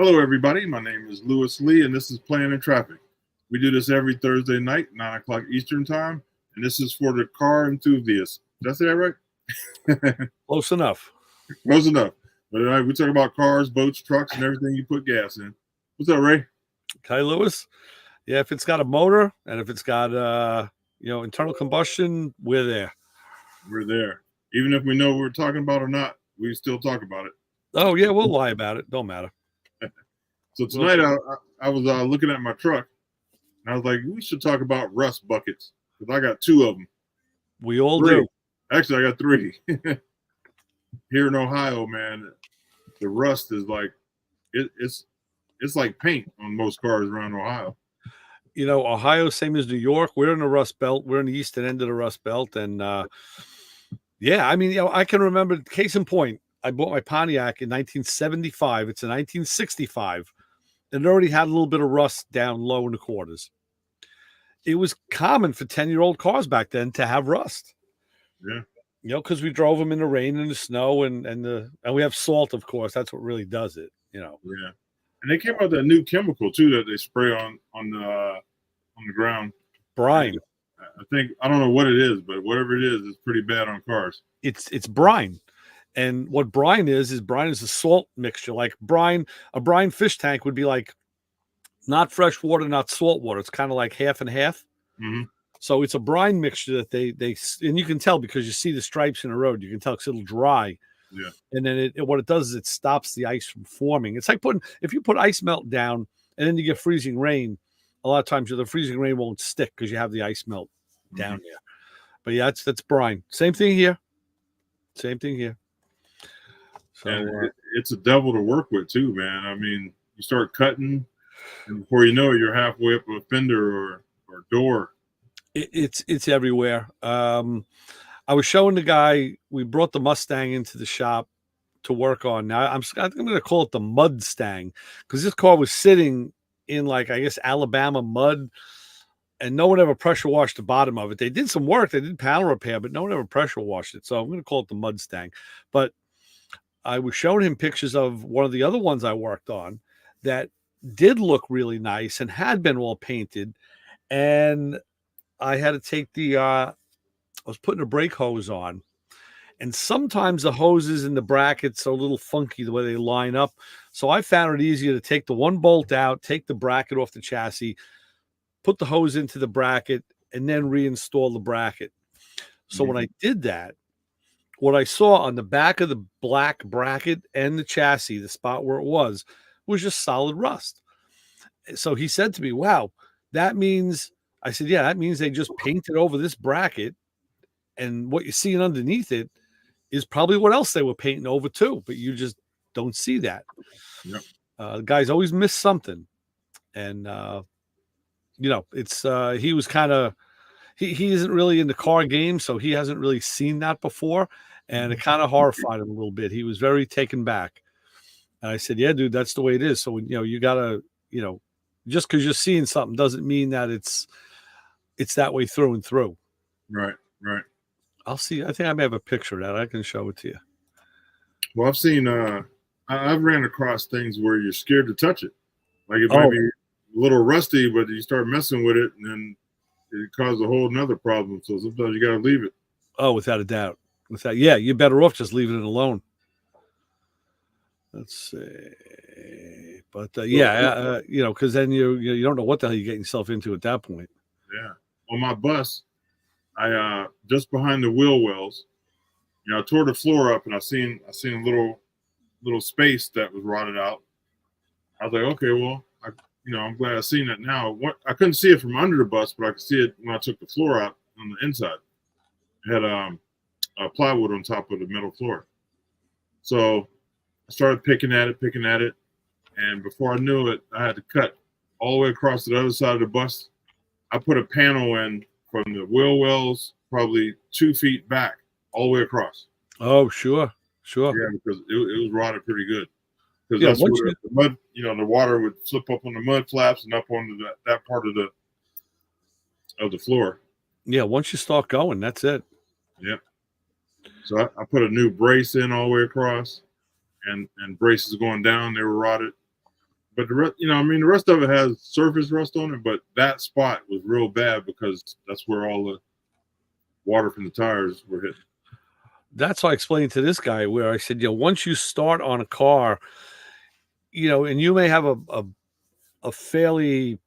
Hello, everybody. My name is Lewis Lee, and this is Playing in Traffic. We do this every Thursday night, 9 o'clock Eastern Time, and this is for the car enthusiasts. Did I say that right? Close enough. Close enough. But we talk about cars, boats, trucks, and everything you put gas in. What's up, Ray? Okay, Lewis. Yeah, if it's got a motor and if it's got internal combustion, we're there. We're there. Even if we know what we're talking about or not, we still talk about it. Oh, yeah, we'll lie about it. Don't matter. So tonight I was looking at my truck, and I was like, we should talk about rust buckets, because I got 2 of them. We all do. Actually, I got 3. Here in Ohio, man, the rust is like it's like paint on most cars around Ohio. You know, Ohio, same as New York. We're in the Rust Belt. We're in the eastern end of the Rust Belt. And yeah, I mean, I can remember, case in point, I bought my Pontiac in 1975. It's a 1965. And it already had a little bit of rust down low in the quarters. It was common for 10-year-old cars back then to have rust. Yeah. You know, because we drove them in the rain and the snow and we have salt, of course. That's what really does it, you know. Yeah. And they came out with that new chemical too that they spray on the ground. Brine. I think, I don't know what it is, but whatever it is, it's pretty bad on cars. It's brine. And what brine is a salt mixture. Like a brine fish tank would be like not fresh water, not salt water. It's kind of like half and half. Mm-hmm. So it's a brine mixture that they and you can tell because you see the stripes in the road. You can tell because it'll dry. Yeah. And then what it does is it stops the ice from forming. It's like if you put ice melt down and then you get freezing rain, a lot of times the freezing rain won't stick because you have the ice melt down there. But yeah, that's brine. Same thing here. So, and it's a devil to work with too, man. I mean, you start cutting, and before you know it, you're halfway up a fender or door. It's everywhere. I was showing the guy. We brought the Mustang into the shop to work on. Now I'm going to call it the Mudstang because this car was sitting in like I guess Alabama mud, and no one ever pressure washed the bottom of it. They did some work. They did panel repair, but no one ever pressure washed it. So I'm going to call it the Mudstang. But I was showing him pictures of one of the other ones I worked on that did look really nice and had been all painted. And I had to take I was putting a brake hose on. And sometimes the hoses and the brackets are a little funky the way they line up. So I found it easier to take the one bolt out, take the bracket off the chassis, put the hose into the bracket, and then reinstall the bracket. So when I did that, what I saw on the back of the black bracket and the chassis, the spot where it was just solid rust. So he said to me, wow, that means, I said, yeah, that means they just painted over this bracket. And what you're seeing underneath it is probably what else they were painting over too, but you just don't see that. Yep. The guys always miss something. And, it's, he was kind of, he isn't really in the car game, so he hasn't really seen that before. And it kind of horrified him a little bit. He was very taken back. And I said, yeah, dude, that's the way it is. So, you got to, just because you're seeing something doesn't mean that it's that way through and through. Right. I'll see. I think I may have a picture of that. I can show it to you. Well, I've seen, I've ran across things where you're scared to touch it. Like it might be a little rusty, but you start messing with it and then it causes a whole nother problem. So sometimes you got to leave it. Oh, without a doubt. Yeah, you're better off just leaving it alone. Let's see. But because then you don't know what the hell you're getting yourself into at that point. Yeah. On my bus, I just behind the wheel wells, I tore the floor up and I seen a little space that was rotted out. I was like, okay, well, I'm glad I seen it now. I couldn't see it from under the bus, but I could see it when I took the floor out on the inside. It had plywood on top of the metal floor. So I started picking at it, and before I knew it, I had to cut all the way across to the other side of the bus. I put a panel in from the wheel wells probably 2 feet back, all the way across. Oh, sure. Yeah, because it was rotted pretty good. Because that's where the mud, the water would slip up on the mud flaps and up onto that part of the floor. Yeah, once you start going, that's it. Yep. So I put a new brace in all the way across, and braces going down, they were rotted. but the rest, I mean, the rest of it has surface rust on it, but that spot was real bad because that's where all the water from the tires were hitting. That's what I explained to this guy, where I said, once you start on a car, and you may have a fairly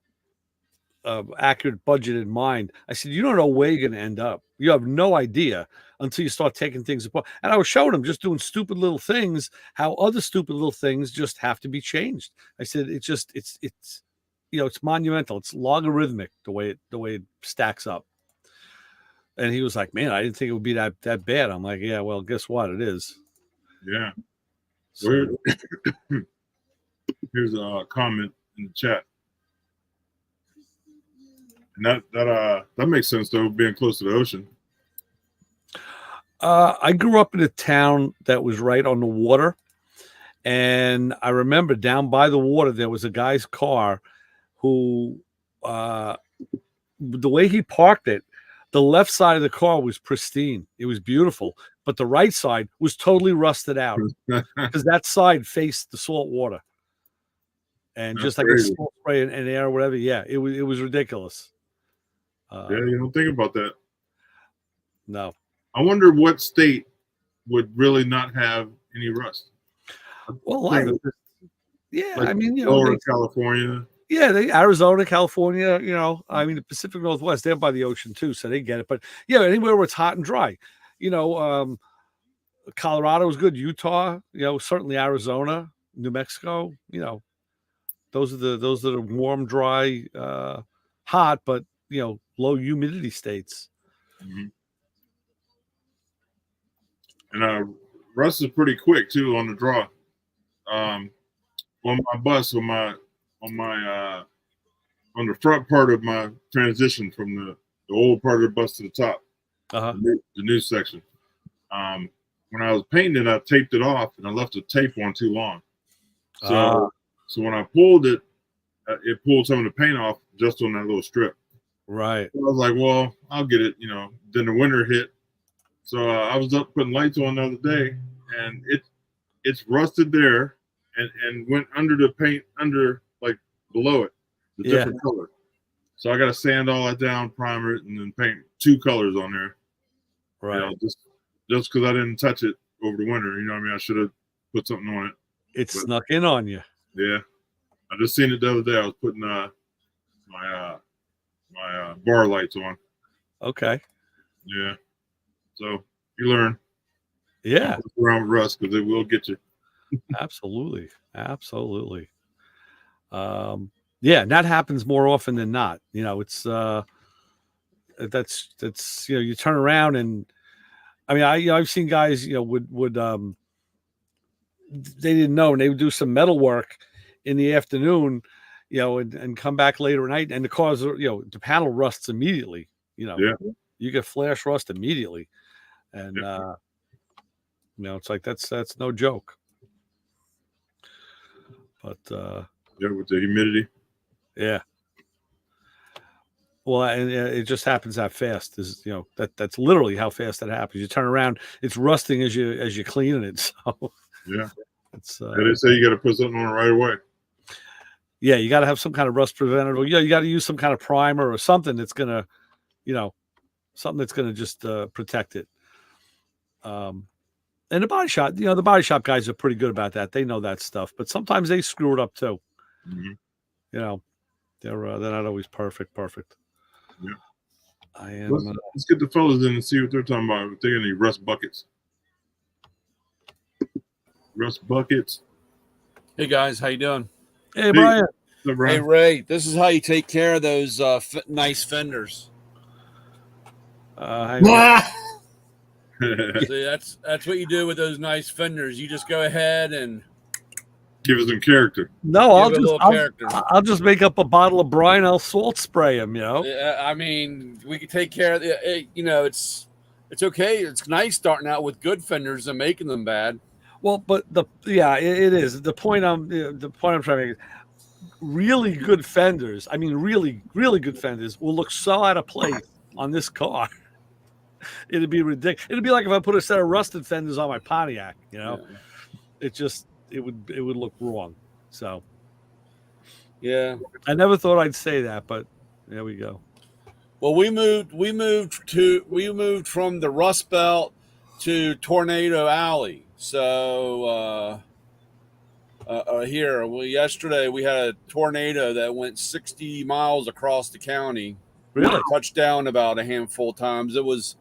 accurate budget in mind. I said, you don't know where you're going to end up. You have no idea until you start taking things apart. And I was showing him just doing stupid little things, how other stupid little things just have to be changed. I said, it's monumental. It's logarithmic the way it stacks up. And he was like, man, I didn't think it would be that bad. I'm like, yeah, well, guess what? It is. Yeah. So, Here's a comment in the chat. And that makes sense though, being close to the ocean. I grew up in a town that was right on the water, and I remember down by the water there was a guy's car who, the way he parked it, the left side of the car was pristine. It was beautiful, but the right side was totally rusted out because that side faced the salt water, and That's just like crazy. a salt spray and air or whatever. Yeah, it was ridiculous. Yeah, you don't think about that. No. I wonder what state would really not have any rust. Well, Like I mean, Lower California. Yeah, Arizona, California, I mean, the Pacific Northwest, they're by the ocean too, so they get it. But yeah, anywhere where it's hot and dry, Colorado is good. Utah, certainly Arizona, New Mexico, those are the warm, dry, hot, but low humidity states. Mm-hmm. And rust is pretty quick too on the draw. On my bus, on the front part of my transition from the old part of the bus to the top, the new section. When I was painting it, I taped it off, and I left the tape on too long. So when I pulled it, it pulled some of the paint off just on that little strip. Right. So I was like, well, I'll get it. Then the winter hit, so I was up putting lights on the other day, and it's rusted there, and went under the paint, like below it, the different color. So I got to sand all that down, primer it, and then paint 2 colors on there. Right. Just because I didn't touch it over the winter, I mean, I should have put something on it. It snuck in on you. Yeah, I just seen it the other day. I was putting my bar lights on. Okay. Yeah. So you learn. Yeah. Around rust, because it will get you. Absolutely. Yeah, and that happens more often than not. It's that's you turn around, and I mean, I've seen guys would they didn't know, and they would do some metal work in the afternoon, and come back later at night, and the cars are, the panel rusts immediately. Yeah. You get flash rust immediately, and it's like that's no joke. But with the humidity. Yeah. Well, and it just happens that fast. That's literally how fast that happens. You turn around, it's rusting as you're cleaning it. So yeah, it's. They say you got to put something on it right away. Yeah, you got to have some kind of rust preventative. You got to use some kind of primer or something that's gonna, just protect it. And the body shop, the body shop guys are pretty good about that. They know that stuff, but sometimes they screw it up too. Mm-hmm. They're not always perfect. Yeah. I am. Let's get the fellas in and see what they're talking about. If they got any rust buckets. Rust buckets. Hey guys, how you doing? Hey Brian. Hey Ray, this is how you take care of those nice fenders. See, that's what you do with those nice fenders. You just go ahead and give us some character. No, I'll just make up a bottle of Brian. I'll salt spray them. I mean, we can take care of it. It's okay. It's nice starting out with good fenders and making them bad. Well, but it is the point. I'm trying to make is really good fenders. I mean, really, really good fenders will look so out of place on this car. It'd be ridiculous. It'd be like if I put a set of rusted fenders on my Pontiac. It would look wrong. So Yeah. I never thought I'd say that, but there we go. Well, we moved from the Rust Belt to Tornado Alley. So yesterday we had a tornado that went 60 miles across the county. Really? Touched down about a handful of times. It was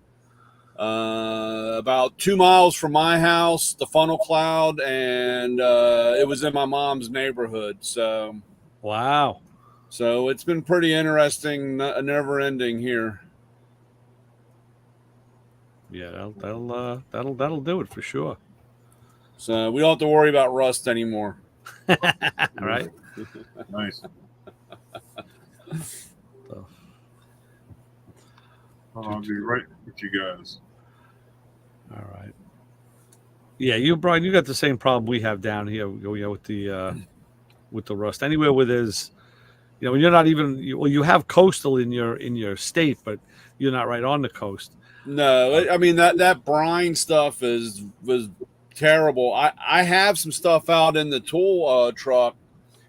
about 2 miles from my house, the funnel cloud, and it was in my mom's neighborhood. Wow. So it's been pretty interesting, never ending here. Yeah, that'll do it for sure. So we don't have to worry about rust anymore. All right. Nice. So, I'll be right with you guys. all right. Yeah, you, Brian, you got the same problem we have down here. With the rust. Anywhere where there's, you're not even. You have coastal in your state, but you're not right on the coast. No, I mean that brine stuff was terrible. I have some stuff out in the tool truck.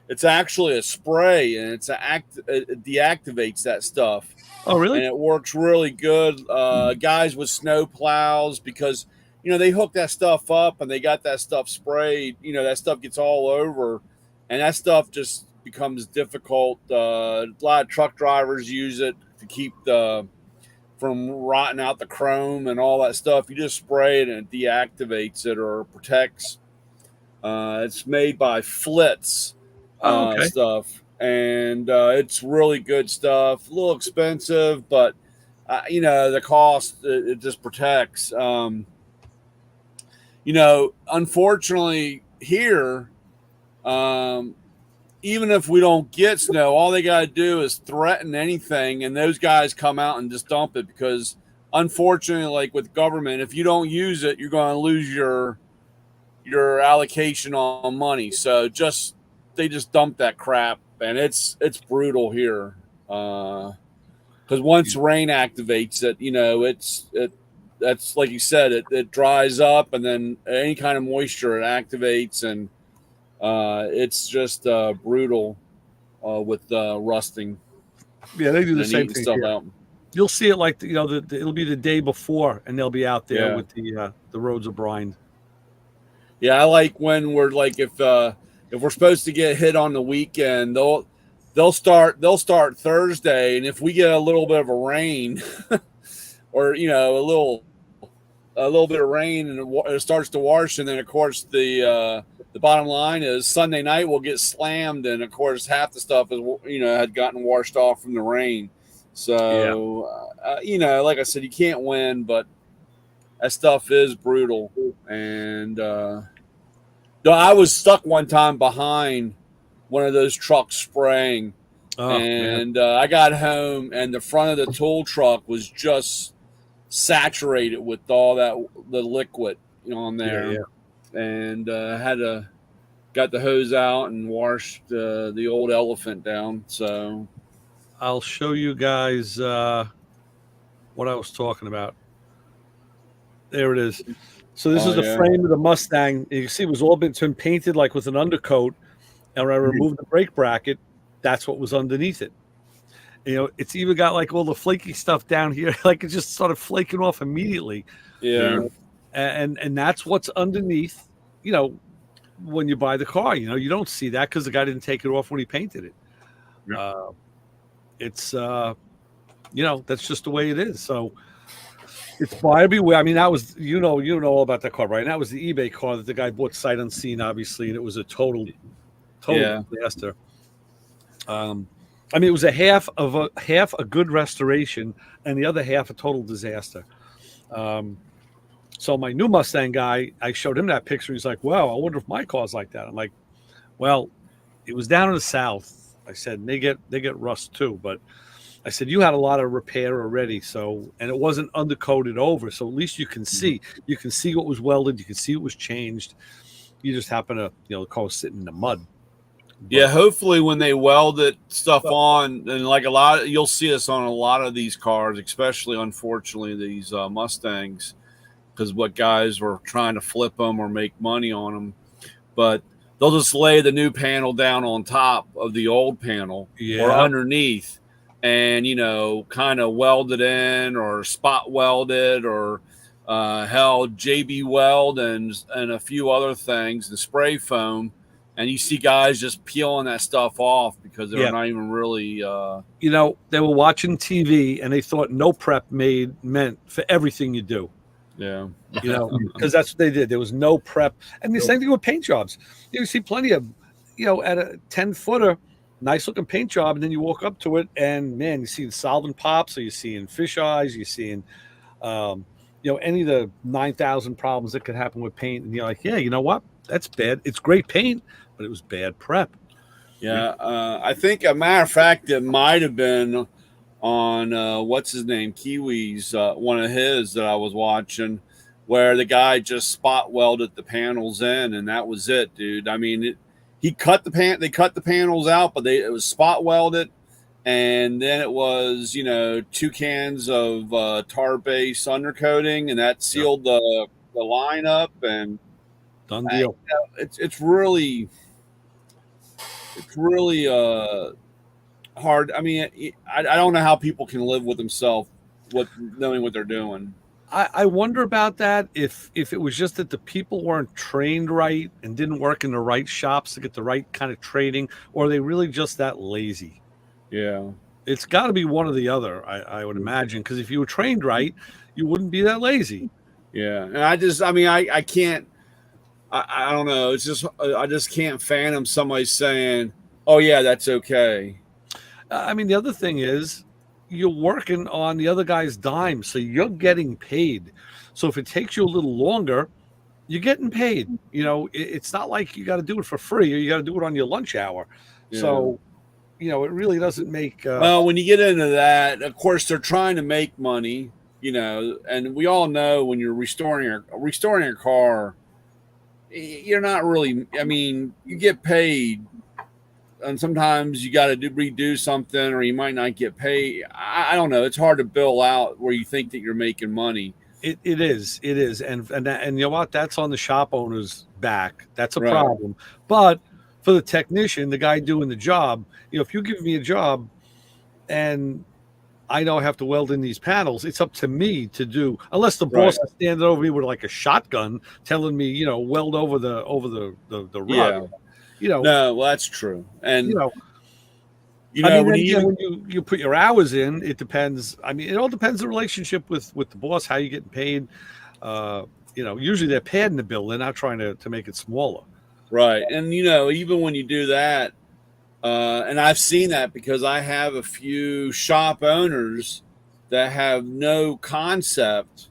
It's actually a spray, and it deactivates that stuff. Oh, really? And it works really good. Guys with snow plows, because they hook that stuff up and they got that stuff sprayed. That stuff gets all over, and that stuff just becomes difficult. A lot of truck drivers use it to keep from rotting out the chrome and all that stuff. You just spray it and it deactivates it or protects. It's made by Flitz stuff, and it's really good stuff. A little expensive, but the cost, it just protects. Unfortunately here, even if we don't get snow, all they got to do is threaten anything, and those guys come out and just dump it, because unfortunately, like with government, if you don't use it, you're going to lose your allocation on money. So they just dump that crap, and it's brutal here. Because once rain activates it, that's like you said, it dries up, and then any kind of moisture it activates, and it's just brutal with rusting. Yeah, they do the same eating thing stuff here. out. You'll see it like it'll be the day before, and they'll be out there Yeah. with the roads are brined. Yeah, I like when we're like, if we're supposed to get hit on the weekend, they'll start Thursday, and if we get a little bit of a rain, or a little bit of rain, and it starts to wash, and then of course the bottom line is Sunday night we'll get slammed, and of course half the stuff is had gotten washed off from the rain. So like I said, you can't win, but that stuff is brutal. And I was stuck one time behind one of those trucks spraying, and I got home, and the front of the tool truck was just saturated with all the liquid on there. And got the hose out and washed the old elephant down. So I'll show you guys what I was talking about. There it is. So this is the frame of the Mustang. You can see it was all been painted like with an undercoat. And when I removed the brake bracket, that's what was underneath it. It's even got like all the flaky stuff down here. Like it just started flaking off immediately. Yeah. And that's what's underneath, when you buy the car. You don't see that because the guy didn't take it off when he painted it. Yeah. It's that's just the way it is. So it's buyer beware. I mean, that was you know all about that car, right? And that was the eBay car that the guy bought sight unseen, obviously, and it was a total disaster. I mean, it was a half a good restoration, and the other half a total disaster. So my new Mustang guy, I showed him that picture. He's like, "Wow, I wonder if my car's like that." I'm like, "Well, it was down in the south." I said, "They get rust too," but I said, "You had a lot of repair already, and it wasn't undercoated over, so at least you can see. You can see what was welded. You can see it was changed. You just happen to, the car was sitting in the mud." Yeah, hopefully when they welded stuff on, and like you'll see this on a lot of these cars, especially unfortunately these Mustangs, because what guys were trying to flip them or make money on them. But they'll just lay the new panel down on top of the old panel or Yeah. underneath, and kind of weld it in or spot weld it or hell JB Weld and a few other things, the spray foam, and you see guys just peeling that stuff off because they're Yeah. not even really They were watching TV and they thought no prep meant for everything you do. yeah. Because that's what they did. There was no prep. And the same thing with paint jobs. You see plenty of, at a 10-footer, nice looking paint job, and then you walk up to it, and man, you see the solvent pops, or you're seeing fish eyes, you're seeing, any of the 9,000 problems that could happen with paint, and you're like, yeah, you know what? That's bad. It's great paint, but it was bad prep. Yeah, I think, a matter of fact, it might have been on what's his name, Kiwi's, one of his that I was watching, where the guy just spot welded the panels in, and that was it, dude. I mean, they cut the panels out, but it was spot welded, and then it was 2 cans of tar base undercoating, and that sealed the line up, and Done deal. it's really hard. I mean, I don't know how people can live with themselves, knowing what they're doing. I wonder about that, if it was just that the people weren't trained right and didn't work in the right shops to get the right kind of training, or are they really just that lazy? Yeah, It's got to be one or the other, I would imagine, because if you were trained right, you wouldn't be that lazy. yeah. And I can't. I don't know. It's just I just can't fathom somebody saying, "Oh yeah, that's okay." The other thing is, you're working on the other guy's dime, so you're getting paid. So if it takes you a little longer, you're getting paid. It's not like you got to do it for free, or you got to do it on your lunch hour. Yeah. So, it really doesn't make. Well, when you get into that, of course, they're trying to make money. And we all know when you're restoring a car, you're not really. I mean, you get paid. And sometimes you got to redo something, or you might not get paid. I don't know. It's hard to bill out where you think that you're making money. It is, and you know what? That's on the shop owner's back. That's a Right. problem. But for the technician, the guy doing the job, if you give me a job, and I know I have to weld in these panels, it's up to me to do. Unless the boss is standing over me with like a shotgun, telling me, weld over the rug. Yeah. No, well, that's true. And when you put your hours in, it depends. It all depends on the relationship with the boss, how you getting paid. Usually they're padding the bill. They're not trying to make it smaller. Right. And, even when you do that, and I've seen that because I have a few shop owners that have no concept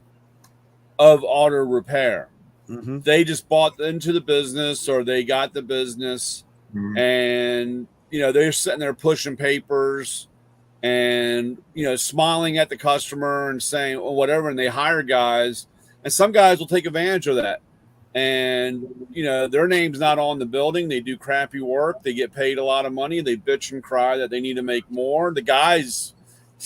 of auto repair. Mm-hmm. They just bought into the business, or they got the business, and they're sitting there pushing papers and smiling at the customer and saying, "Oh, whatever," and they hire guys, and some guys will take advantage of that, and their name's not on the building. They do crappy work. They get paid a lot of money. They bitch and cry that they need to make more. The guy's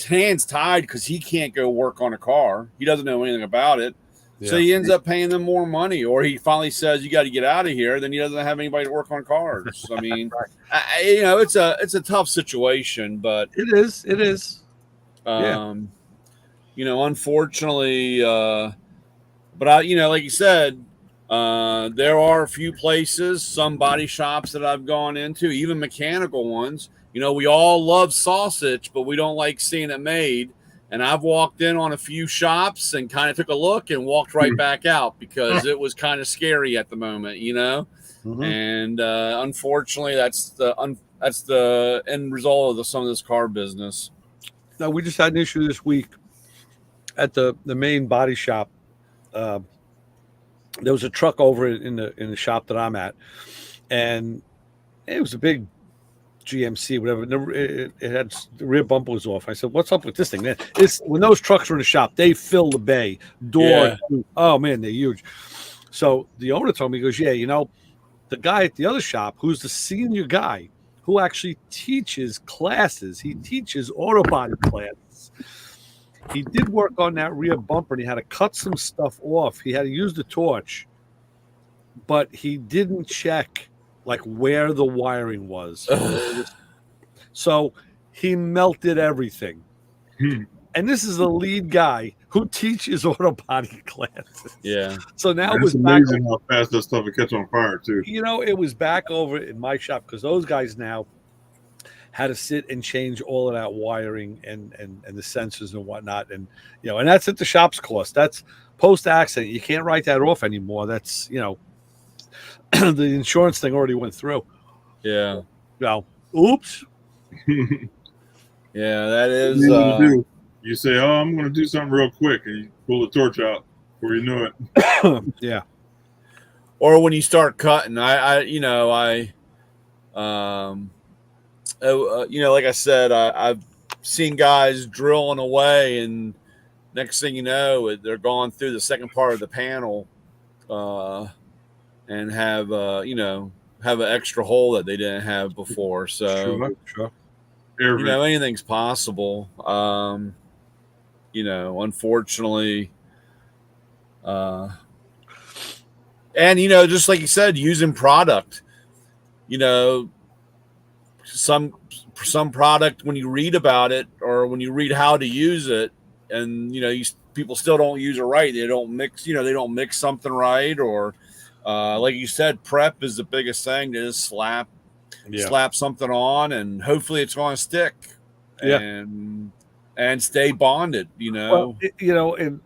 hands tied because he can't go work on a car. He doesn't know anything about it. Yeah. So he ends up paying them more money, or he finally says, "You got to get out of here." Then he doesn't have anybody to work on cars. I mean, it's a tough situation, but it is. Unfortunately, but like you said, there are a few places, some body shops that I've gone into, even mechanical ones. We all love sausage, but we don't like seeing it made. And I've walked in on a few shops and kind of took a look and walked right back out because it was kind of scary at the moment, Mm-hmm. And unfortunately, that's the end result of some of this car business. Now, we just had an issue this week at the main body shop. There was a truck over in the shop that I'm at, and it was a big GMC, whatever. It had the rear bumper was off. I said, "What's up with this thing?" Man, when those trucks are in the shop, they fill the bay door. Yeah. Oh man, they're huge. So the owner told me, he goes, "Yeah, the guy at the other shop, who's the senior guy, who actually teaches classes. He teaches auto body classes. He did work on that rear bumper, and he had to cut some stuff off. He had to use the torch, but he didn't check like where the wiring was. So he melted everything. And this is the lead guy who teaches auto body classes. Yeah. So now And it was it's back, amazing how fast that stuff will catch on fire too. it was back over in my shop because those guys now had to sit and change all of that wiring and the sensors and whatnot. And, and that's at the shop's cost. That's post accident. You can't write that off anymore. That's, the insurance thing already went through. Yeah. Oops. Yeah, that is. You say, "Oh, I'm going to do something real quick," and you pull the torch out before you know it. Yeah. Or when you start cutting, like I said, I've seen guys drilling away, and next thing you know, they're going through the second part of the panel, and have an extra hole that they didn't have before. So Sure. Anything's possible. Unfortunately, and just like you said, using product, some product, when you read about it or when you read how to use it, and people still don't use it right. They don't mix something right, or like you said, prep is the biggest thing. To just slap something on, and hopefully it's going to stick. And stay bonded, Well, and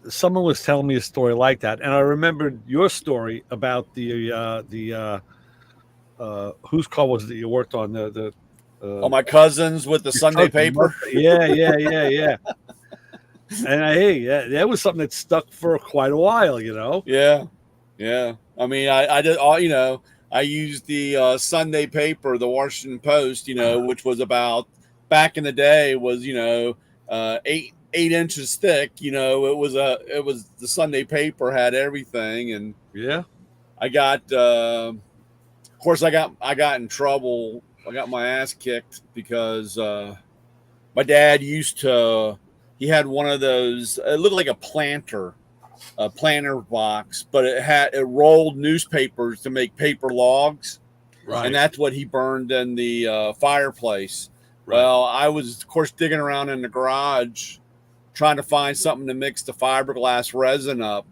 someone was telling me a story like that, and I remembered your story about the whose car was it that you worked on? My cousins with the Sunday paper. Yeah. And that was something that stuck for quite a while, Yeah. I mean, I did all. I used the Sunday paper, the Washington Post, which was about, back in the day, was 8 inches thick. It was the Sunday paper had everything, and I got of course I got in trouble. I got my ass kicked because my dad he had one of those. It looked like a planter box, but it rolled newspapers to make paper logs, right? And that's what he burned in the fireplace. Right. Well, I was, of course, digging around in the garage trying to find something to mix the fiberglass resin up,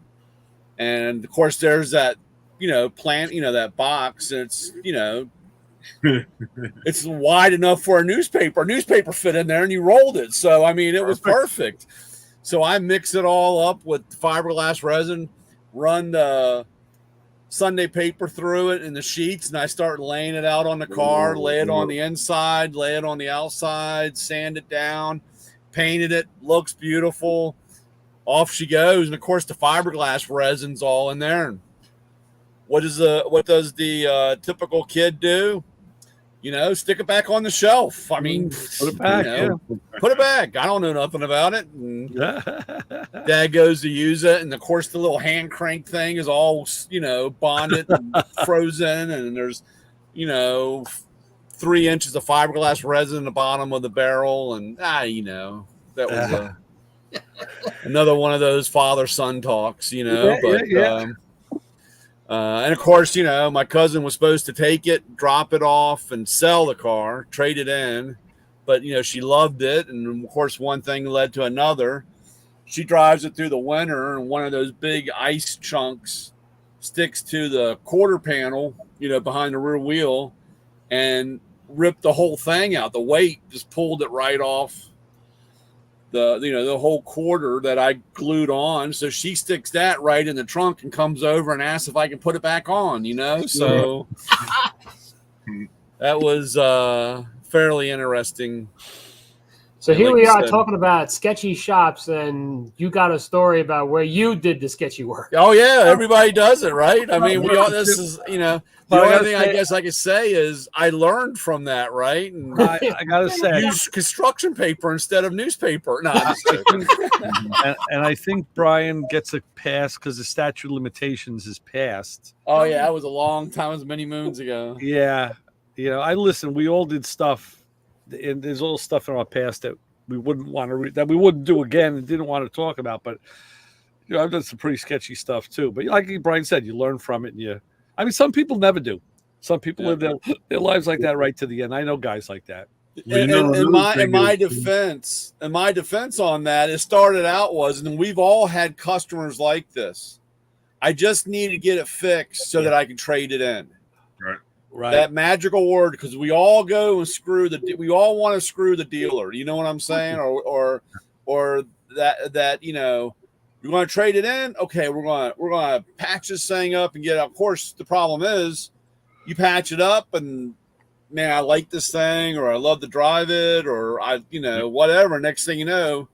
and of course there's that that box, and it's it's wide enough for a newspaper fit in there, and you rolled it. So I mean, it was perfect. So I mix it all up with fiberglass resin, run the Sunday paper through it in the sheets, and I start laying it out on the car, lay it on the inside, lay it on the outside, sand it down, painted it, looks beautiful. Off she goes, and of course the fiberglass resin's all in there. What does the typical kid do? Stick it back on the shelf. I mean, put it back. Put it back. I don't know nothing about it. And Dad goes to use it, and of course the little hand crank thing is all bonded and frozen, and there's 3 inches of fiberglass resin in the bottom of the barrel, and that was another one of those father-son talks, and of course, my cousin was supposed to take it, drop it off, and sell the car, trade it in. But, she loved it. And, of course, one thing led to another. She drives it through the winter, and one of those big ice chunks sticks to the quarter panel, behind the rear wheel, and ripped the whole thing out. The weight just pulled it right off the whole quarter that I glued on. So she sticks that right in the trunk and comes over and asks if I can put it back on, so that was fairly interesting. So here we are talking about sketchy shops, and you got a story about where you did the sketchy work. Oh yeah, everybody does it, right? I mean, this is the only thing I guess I could say is I learned from that, right? And I gotta say, use construction paper instead of newspaper. No, I'm just joking. and I think Brian gets a pass because the statute of limitations is passed. Oh yeah, that was a long time. It was many moons ago. Yeah, we all did stuff. And there's all stuff in our past that we wouldn't want to that we wouldn't do again and didn't want to talk about. But I've done some pretty sketchy stuff too. But like Brian said, you learn from it, and some people never do. Some people live their lives like that right to the end. I know guys like that. Well, In my defense on that, it started out and we've all had customers like this. I just need to get it fixed so that I can trade it in. Right. That magical word, because we all go and we all want to screw the dealer. You know what I'm saying? Or that you know, we want to trade it in. Okay, we're gonna patch this thing up and get it. Of course, the problem is you patch it up and man, I like this thing, or I love to drive it, or whatever. Next thing you know,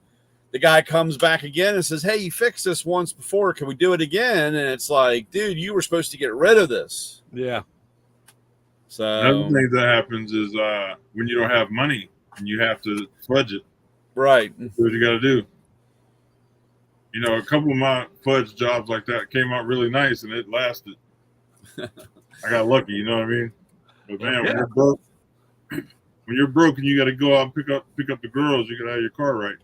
the guy comes back again and says, "Hey, you fixed this once before. Can we do it again?" And it's like, dude, you were supposed to get rid of this. Yeah. So another thing that happens is when you don't have money and you have to fudge it. Right. That's what you got to do. You know, a couple of my fudge jobs like that came out really nice and it lasted. I got lucky, you know what I mean? But man, when you're broke and you got to go out and pick up the girls, you got to have your car right.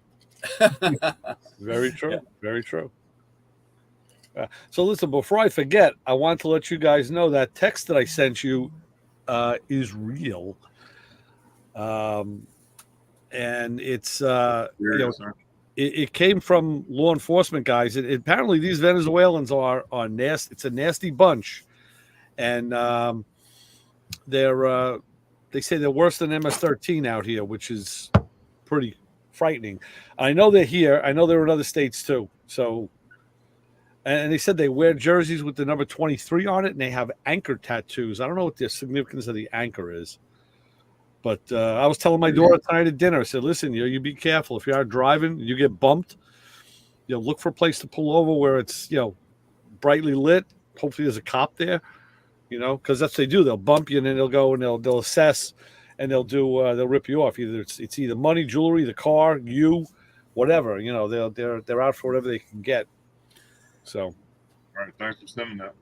Very true. Very true. So listen, before I forget, I want to let you guys know that text that I sent you is real. And it's it came from law enforcement guys. Apparently these Venezuelans are nasty. It's a nasty bunch. And they say they're worse than MS-13 out here, which is pretty frightening. I know they're here. I know they're in other states too. So, and they said they wear jerseys with the number 23 on it, and they have anchor tattoos. I don't know what the significance of the anchor is, but I was telling my daughter tonight at dinner. I said, "Listen, you be careful. If you are driving, you get bumped. Look for a place to pull over where it's brightly lit. Hopefully, there's a cop there." Because that's what they do. They'll bump you, and then they'll go and they'll assess, and they'll rip you off. Either it's either money, jewelry, the car, you, whatever. They're out for whatever they can get. So, all right, thanks for sending that.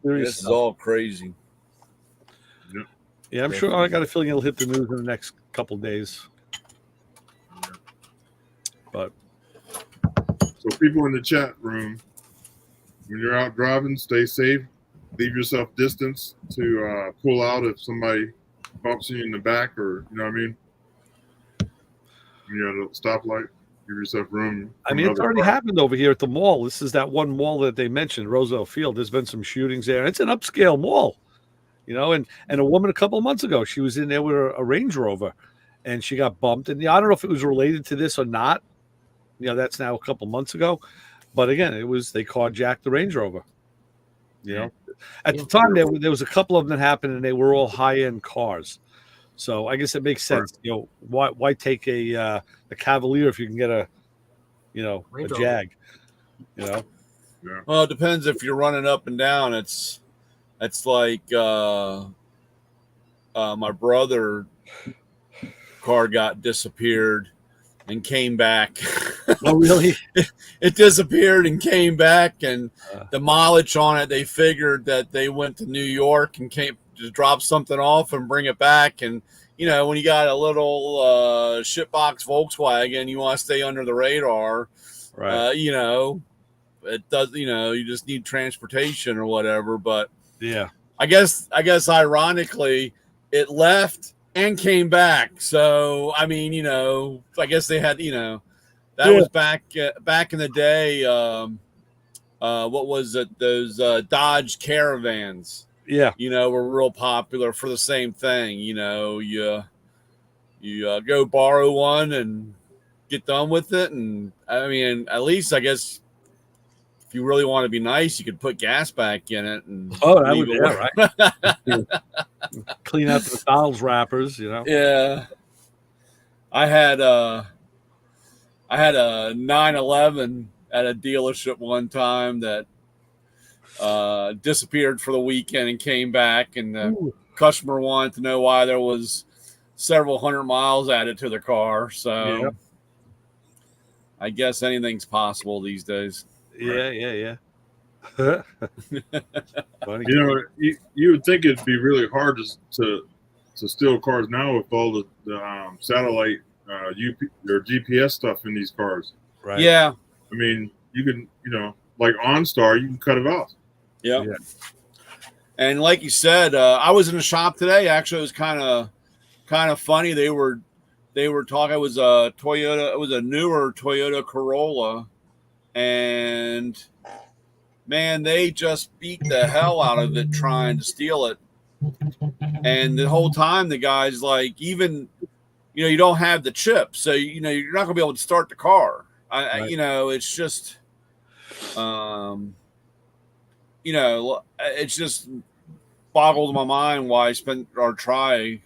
This is all crazy. Yeah, I'm sure. I got a feeling it'll hit the news in the next couple of days. But so, people in the chat room, when you're out driving, stay safe. Leave yourself distance to pull out if somebody bumps you in the back, or you know what I mean. When you're at a stoplight, give yourself room. I mean, it's already happened over here at the mall. This is that one mall that they mentioned, Roosevelt Field. There's been some shootings there. It's an upscale mall, and a woman a couple of months ago, she was in there with a Range Rover, and she got bumped. And I don't know if it was related to this or not. That's now a couple of months ago, but again, they carjacked the Range Rover. At the time, there was a couple of them that happened, and they were all high-end cars. So I guess it makes sense. Why take a Cavalier if you can get a Jag? Yeah. Well, it depends if you're running up and down. It's like my brother car got disappeared and came back. Oh, really? It disappeared and came back, and the mileage on it, they figured that they went to New York and came to drop something off and bring it back. And, when you got a little shitbox Volkswagen, you want to stay under the radar, right? It does, you just need transportation or whatever. But yeah, I guess ironically, it left and came back. So, I mean, I guess they had, that was back in the day. What was it? Those Dodge Caravans. Yeah. Were real popular for the same thing. You go borrow one and get done with it. And I mean, at least I guess if you really want to be nice, you could put gas back in it. And that would be right. Clean out the McDonald's wrappers, Yeah. I had a 911 at a dealership one time that disappeared for the weekend and came back, and the customer wanted to know why there was several hundred miles added to the car. So I guess anything's possible these days. Yeah. Funny. You would think it'd be really hard to steal cars now with all the satellite or GPS stuff in these cars. Right. Yeah. I mean, you can, like OnStar, you can cut it off. Yeah. And like you said, I was in the shop today. Actually, it was kind of funny. They were talking. It was a Toyota. It was a newer Toyota Corolla, and man, they just beat the hell out of it trying to steal it. And the whole time, the guy's like, even, you don't have the chip, so you're not gonna be able to start the car. Right. It's just, it's just boggles my mind why I spent our try.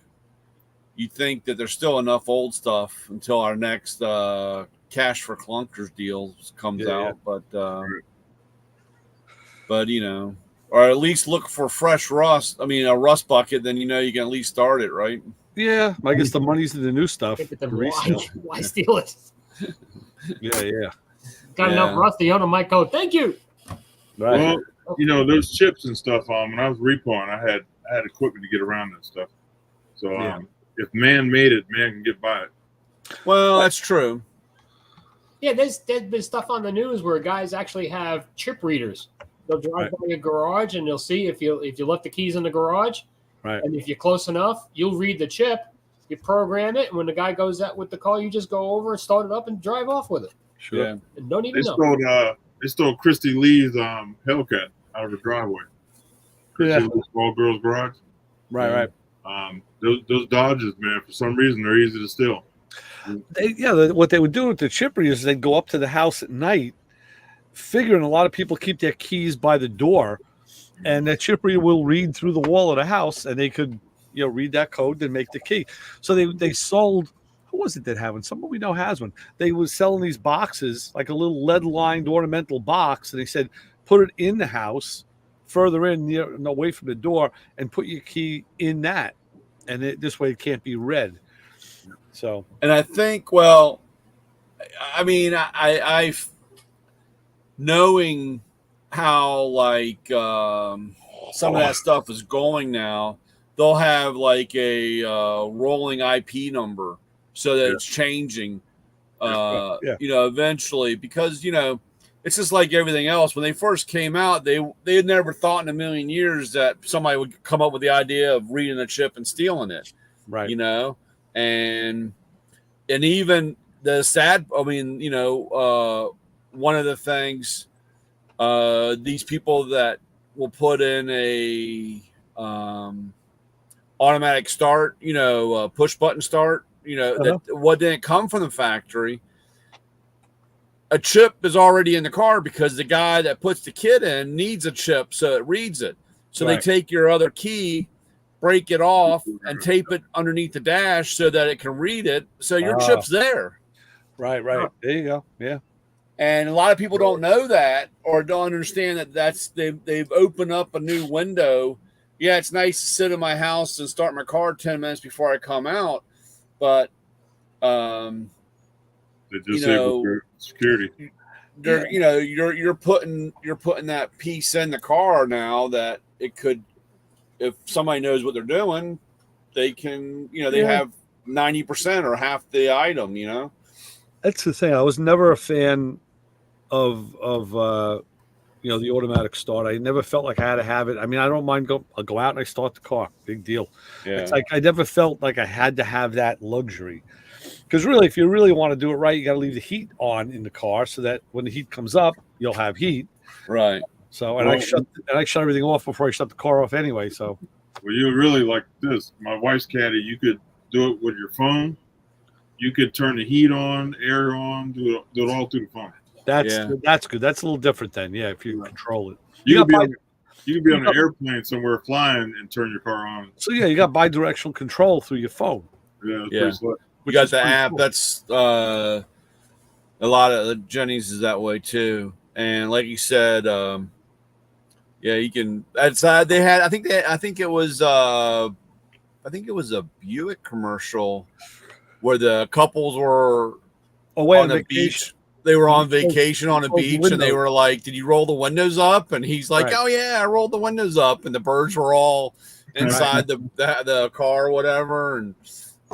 You think that there's still enough old stuff until our next Cash for Clunkers deal comes out, but or at least look for fresh rust. I mean, a rust bucket, then you can at least start it, right? Yeah, I guess the money's in the new stuff. Why steal it? Yeah. Got enough rust. The owner might go, "Thank you." Right. Well, those chips and stuff. When I was repoing, I had equipment to get around that stuff. So if man made it, man can get by it. Well, that's true. Yeah, there's been stuff on the news where guys actually have chip readers. They'll drive by your garage and they'll see if you left the keys in the garage. Right. And if you're close enough, you'll read the chip, you program it, and when the guy goes out with the car, you just go over, start it up, and drive off with it. Sure. Yeah. And don't even know. They stole Christy Lee's Hellcat out of her driveway. Christy Lee's small girl's garage. Right. Those Dodges, man, for some reason they're easy to steal. What they would do with the chip readers is they'd go up to the house at night, figuring a lot of people keep their keys by the door, and that chip reader will read through the wall of the house, and they could, read that code and make the key. So they sold. Who was it that had one? Someone we know has one. They were selling these boxes, like a little lead-lined ornamental box, and they said put it in the house, further in, away from the door, and put your key in that, and this way it can't be read. So, and I think, well, I mean, I knowing how some of that stuff is going now, they'll have like a rolling IP number so that it's changing, eventually, because it's just like everything else. When they first came out, they had never thought in a million years that somebody would come up with the idea of reading a chip and stealing it, right? And even the sad, one of the things, these people that will put in a automatic start, push button start, that what didn't come from the factory. A chip is already in the car because the guy that puts the kit in needs a chip so it reads it. So they take your other key, break it off, and tape it underneath the dash so that it can read it. So your chip's there. Right. There you go. Yeah. And a lot of people don't know that or don't understand that they've opened up a new window. Yeah, it's nice to sit in my house and start my car 10 minutes before I come out, but they disabled security. You're putting that piece in the car now that it could, if somebody knows what they're doing, they can, they have 90% or half the item, That's the thing. I was never a fan of the automatic start. I never felt like I had to have it. I mean, I don't mind I'll go out and I start the car. Big deal. Yeah. It's like I never felt like I had to have that luxury. Because really, if you really want to do it right, you got to leave the heat on in the car so that when the heat comes up, you'll have heat. Right. So, I shut everything off before I shut the car off anyway. So, well, you really like this. My wife's caddy, you could do it with your phone. You could turn the heat on, air on, do it all through the phone. That's good. That's a little different then. Yeah, if you control it. You could be on an airplane somewhere flying and turn your car on. So you got bi-directional control through your phone. Yeah. We got the app. Cool. That's a lot of Jenny's is that way too. And like you said, you can. That's they had. I think it was a Buick commercial where the couples were on the beach. They were on vacation on a beach, and they were like, "Did you roll the windows up?" And he's like, "Oh yeah, I rolled the windows up." And the birds were all inside the car or whatever, and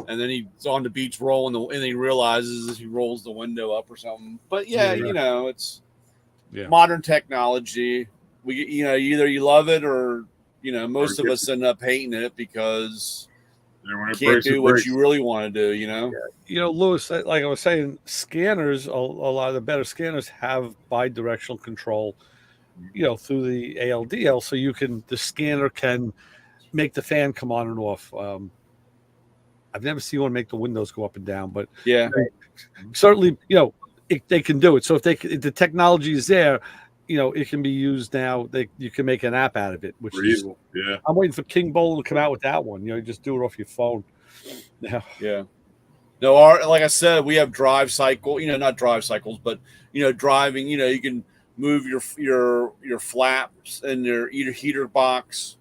then he's on the beach rolling and he realizes he rolls the window up or something. But it's modern technology. We either you love it or most of us end up hating it because when it you can't breaks, do it what breaks. you really want to do. Lewis, like I was saying, scanners, a lot of the better scanners have bi-directional control, through the ALDL, so the scanner can make the fan come on and off. I've never seen one make the windows go up and down, but Yeah. certainly, they can do it. So if the technology is there, it can be used now. You can make an app out of it, which is, Evil. Yeah. I'm waiting for King Bowl to come out with that one. You just do it off your phone. Yeah. Yeah. No, like I said, we have drive cycle, not drive cycles, but driving, you can move your flaps and your heater box,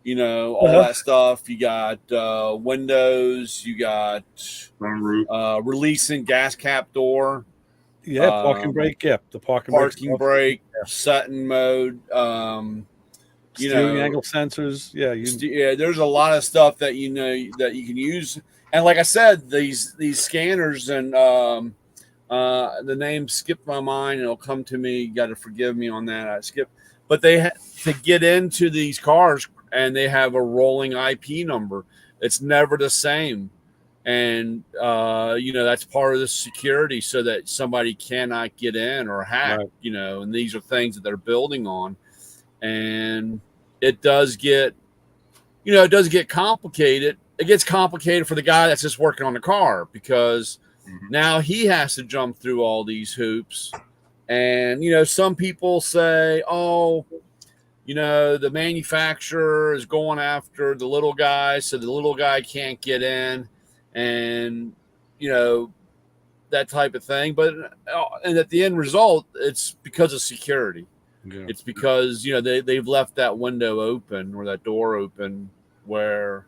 all that stuff. You got windows, you got Sunroof. releasing gas cap door. Yeah, parking brake. Yeah, the parking brake, setting mode. Steering angle sensors. Yeah, there's a lot of stuff that that you can use. And like I said, these scanners and the name skipped my mind. It'll come to me. You got to forgive me on that. I skipped. But they to get into these cars, and they have a rolling IP number. It's never the same. And, that's part of the security so that somebody cannot get in or hack, right. And these are things that they're building on. And it does get complicated. It gets complicated for the guy that's just working on the car because now he has to jump through all these hoops. And, some people say, the manufacturer is going after the little guy, so the little guy can't get in. And that type of thing, but and at the end result, it's because of security. Yeah. It's because they've left that window open or that door open where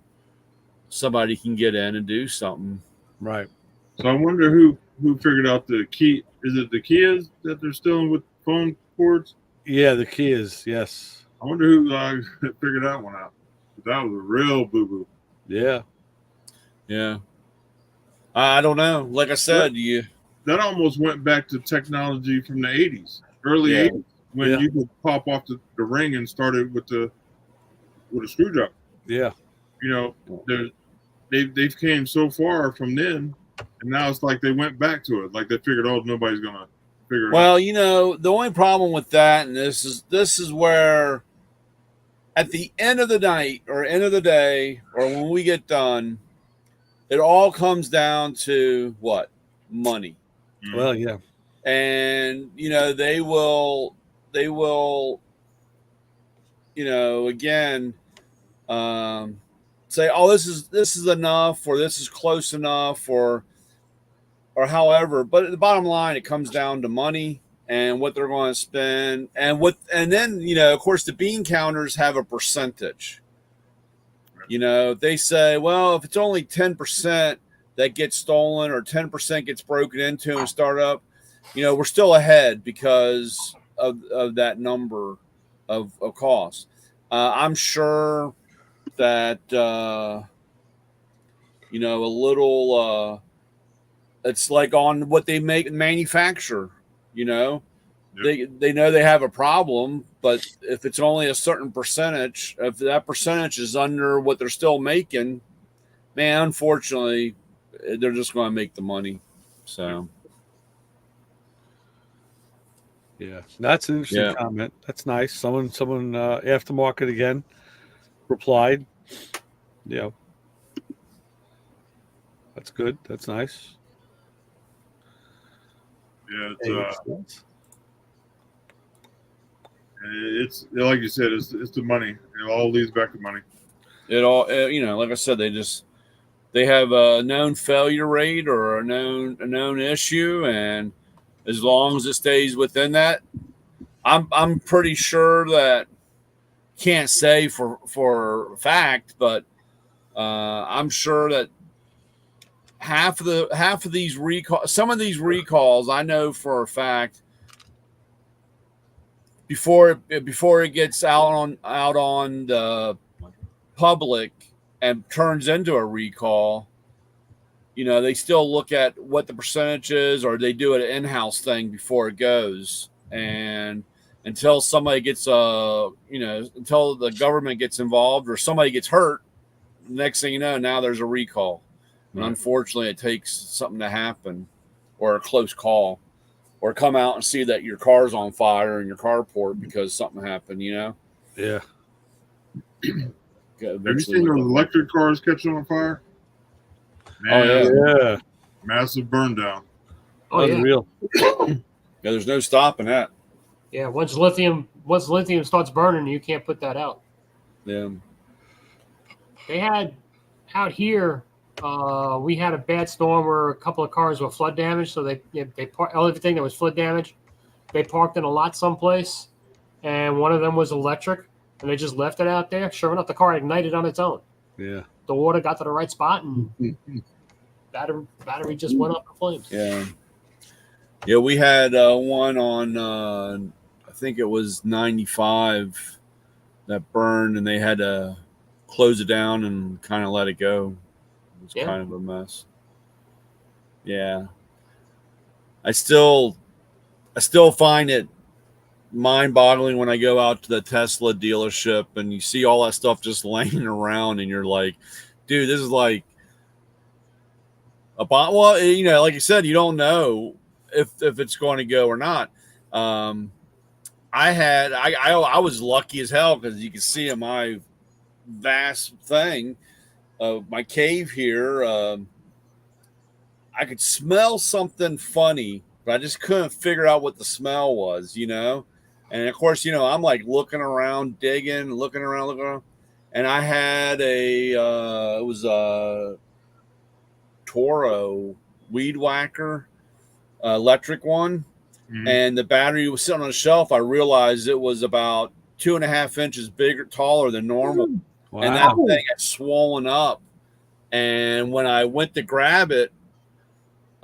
somebody can get in and do something. Right. So I wonder who figured out the key. Is it the Kias that they're stealing with phone cords? Yeah, the Kias. Yes. I wonder who figured that one out. That was a real boo boo. Yeah. Yeah. I don't know. Like I said, that almost went back to technology from the 80s, early 80s, when you could pop off the ring and start it with a screwdriver. Yeah. They've came so far from then, and now it's like they went back to it. Like they figured, nobody's gonna figure it out. Well, the only problem with that, and this is where at the end of the night or end of the day or when we get done, it all comes down to what? Money. Well, yeah. And, they will, again, say, this is enough, or this is close enough, or however, but at the bottom line, it comes down to money and what they're going to spend and then, of course, the bean counters have a percentage. They say, well, if it's only 10% that gets stolen or 10% gets broken into and start up, we're still ahead because of that number of costs. I'm sure that, a little, it's like on what they manufacture, Yep. They know they have a problem, but if it's only a certain percentage, if that percentage is under what they're still making, man, unfortunately, they're just going to make the money. So, yeah, that's an interesting comment. That's nice. Someone, aftermarket again replied. Yeah, that's good. That's nice. Yeah, it's like you said, it's the money. It all leads back to money. It all, like I said, they have a known failure rate or a known issue, and as long as it stays within that, I'm pretty sure that can't say for a fact, but I'm sure that half of these recalls, some of these recalls, I know for a fact. Before it gets out on the public and turns into a recall, they still look at what the percentage is, or they do an in-house thing before it goes. And until somebody gets until the government gets involved or somebody gets hurt. Next thing you know, now there's a recall, and unfortunately, it takes something to happen, or a close call, or come out and see that your car's on fire in your carport because something happened. Yeah. Have you seen those electric cars catching on fire? Man, yeah. Massive burn down. Oh yeah. Unreal. Yeah, there's no stopping that. Yeah, once lithium starts burning, you can't put that out. Yeah. They had out here. We had a bad storm where a couple of cars were flood damaged, so they everything that was flood damaged, they parked in a lot someplace, and one of them was electric, and they just left it out there. Sure enough, the car ignited on its own. Yeah. The water got to the right spot, and battery just went up in flames. Yeah. Yeah, we had one on, I think it was 95 that burned, and they had to close it down and kind of let it go. It was kind of a mess. Yeah. I still find it mind-boggling when I go out to the Tesla dealership and you see all that stuff just laying around, and you're like, dude, this is like a bomb. Well, like you said, you don't know if it's going to go or not. I was lucky as hell because you can see in my vast thing of my cave here, I could smell something funny, but I just couldn't figure out what the smell was, And of course, I'm like looking around, digging, looking around, and I had it was a Toro weed whacker, electric one, and the battery was sitting on a shelf. I realized it was about 2.5 inches taller than normal. Wow. And that thing had swollen up. And when I went to grab it,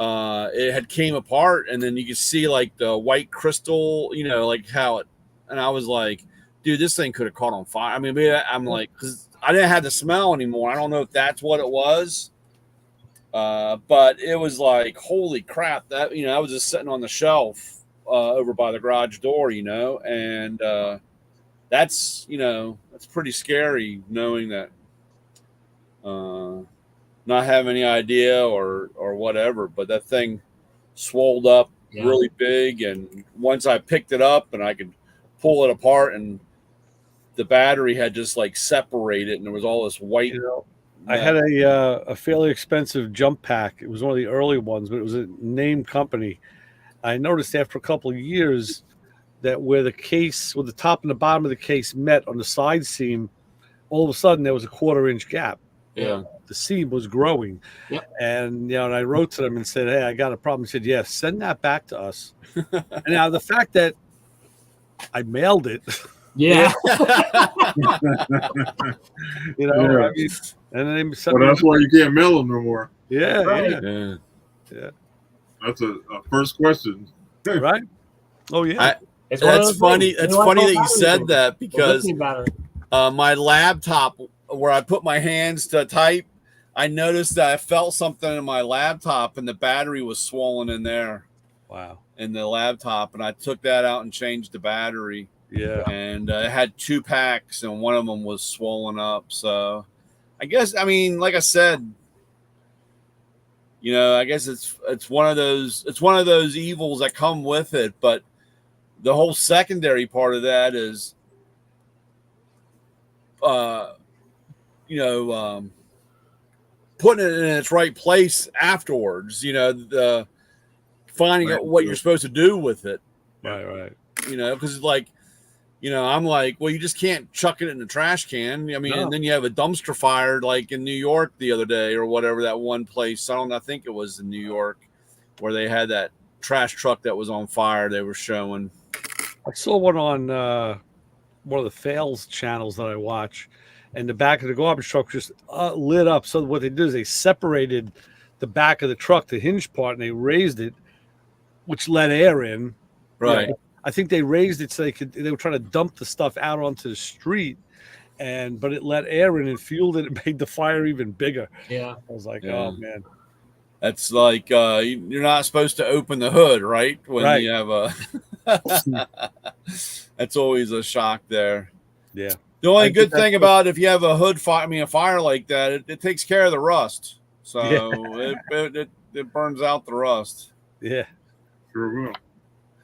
it had came apart, and then you could see like the white crystal, like how it. And I was like, dude, this thing could have caught on fire. I mean, I'm like, because I didn't have the smell anymore. I don't know if that's what it was. But it was like, holy crap, that, I was just sitting on the shelf over by the garage door, and that's pretty scary knowing that, not having any idea or whatever, but that thing swolled up really big. And once I picked it up and I could pull it apart, and the battery had just like separated, and there was all this white. I had a fairly expensive jump pack. It was one of the early ones, but it was a named company. I noticed after a couple of years that where the top and the bottom of the case met on the side seam, all of a sudden there was a 1/4 inch gap. Yeah. The seam was growing. Yep. And, and I wrote to them and said, hey, I got a problem. He said, yeah, send that back to us. And now the fact that I mailed it. Yeah. I mean, and then that's why you can't mail them no more. Yeah. Right. Yeah. That's a first question. Right? Oh, yeah. That's funny. It's funny that you said that, because my laptop, where I put my hands to type, I noticed that I felt something in my laptop, and the battery was swollen in there. Wow. In the laptop, and I took that out and changed the battery. Yeah. And it had 2 packs, and one of them was swollen up. So I guess, like I said, I guess it's one of those evils that come with it. But the whole secondary part of that is, putting it in its right place afterwards, the finding out what you're supposed to do with it. Right. Because I'm like, well, you just can't chuck it in the trash can. No. And then you have a dumpster fire like in New York the other day or whatever, that one place. I think it was in New York where they had that trash truck that was on fire they were showing. I saw one on one of the Fails channels that I watch, and the back of the garbage truck just lit up. So what they did is they separated the back of the truck, the hinge part, and they raised it, which let air in. Right. I think they raised it so they were trying to dump the stuff out onto the street, but it let air in and fueled it. It made the fire even bigger. Yeah. I was like, oh man. That's like you're not supposed to open the hood, right? When you have a That's always a shock there. Yeah. The only I good think that's thing what- about if you have a hood fire, a fire like that, it takes care of the rust. So it burns out the rust. Yeah. Sure will.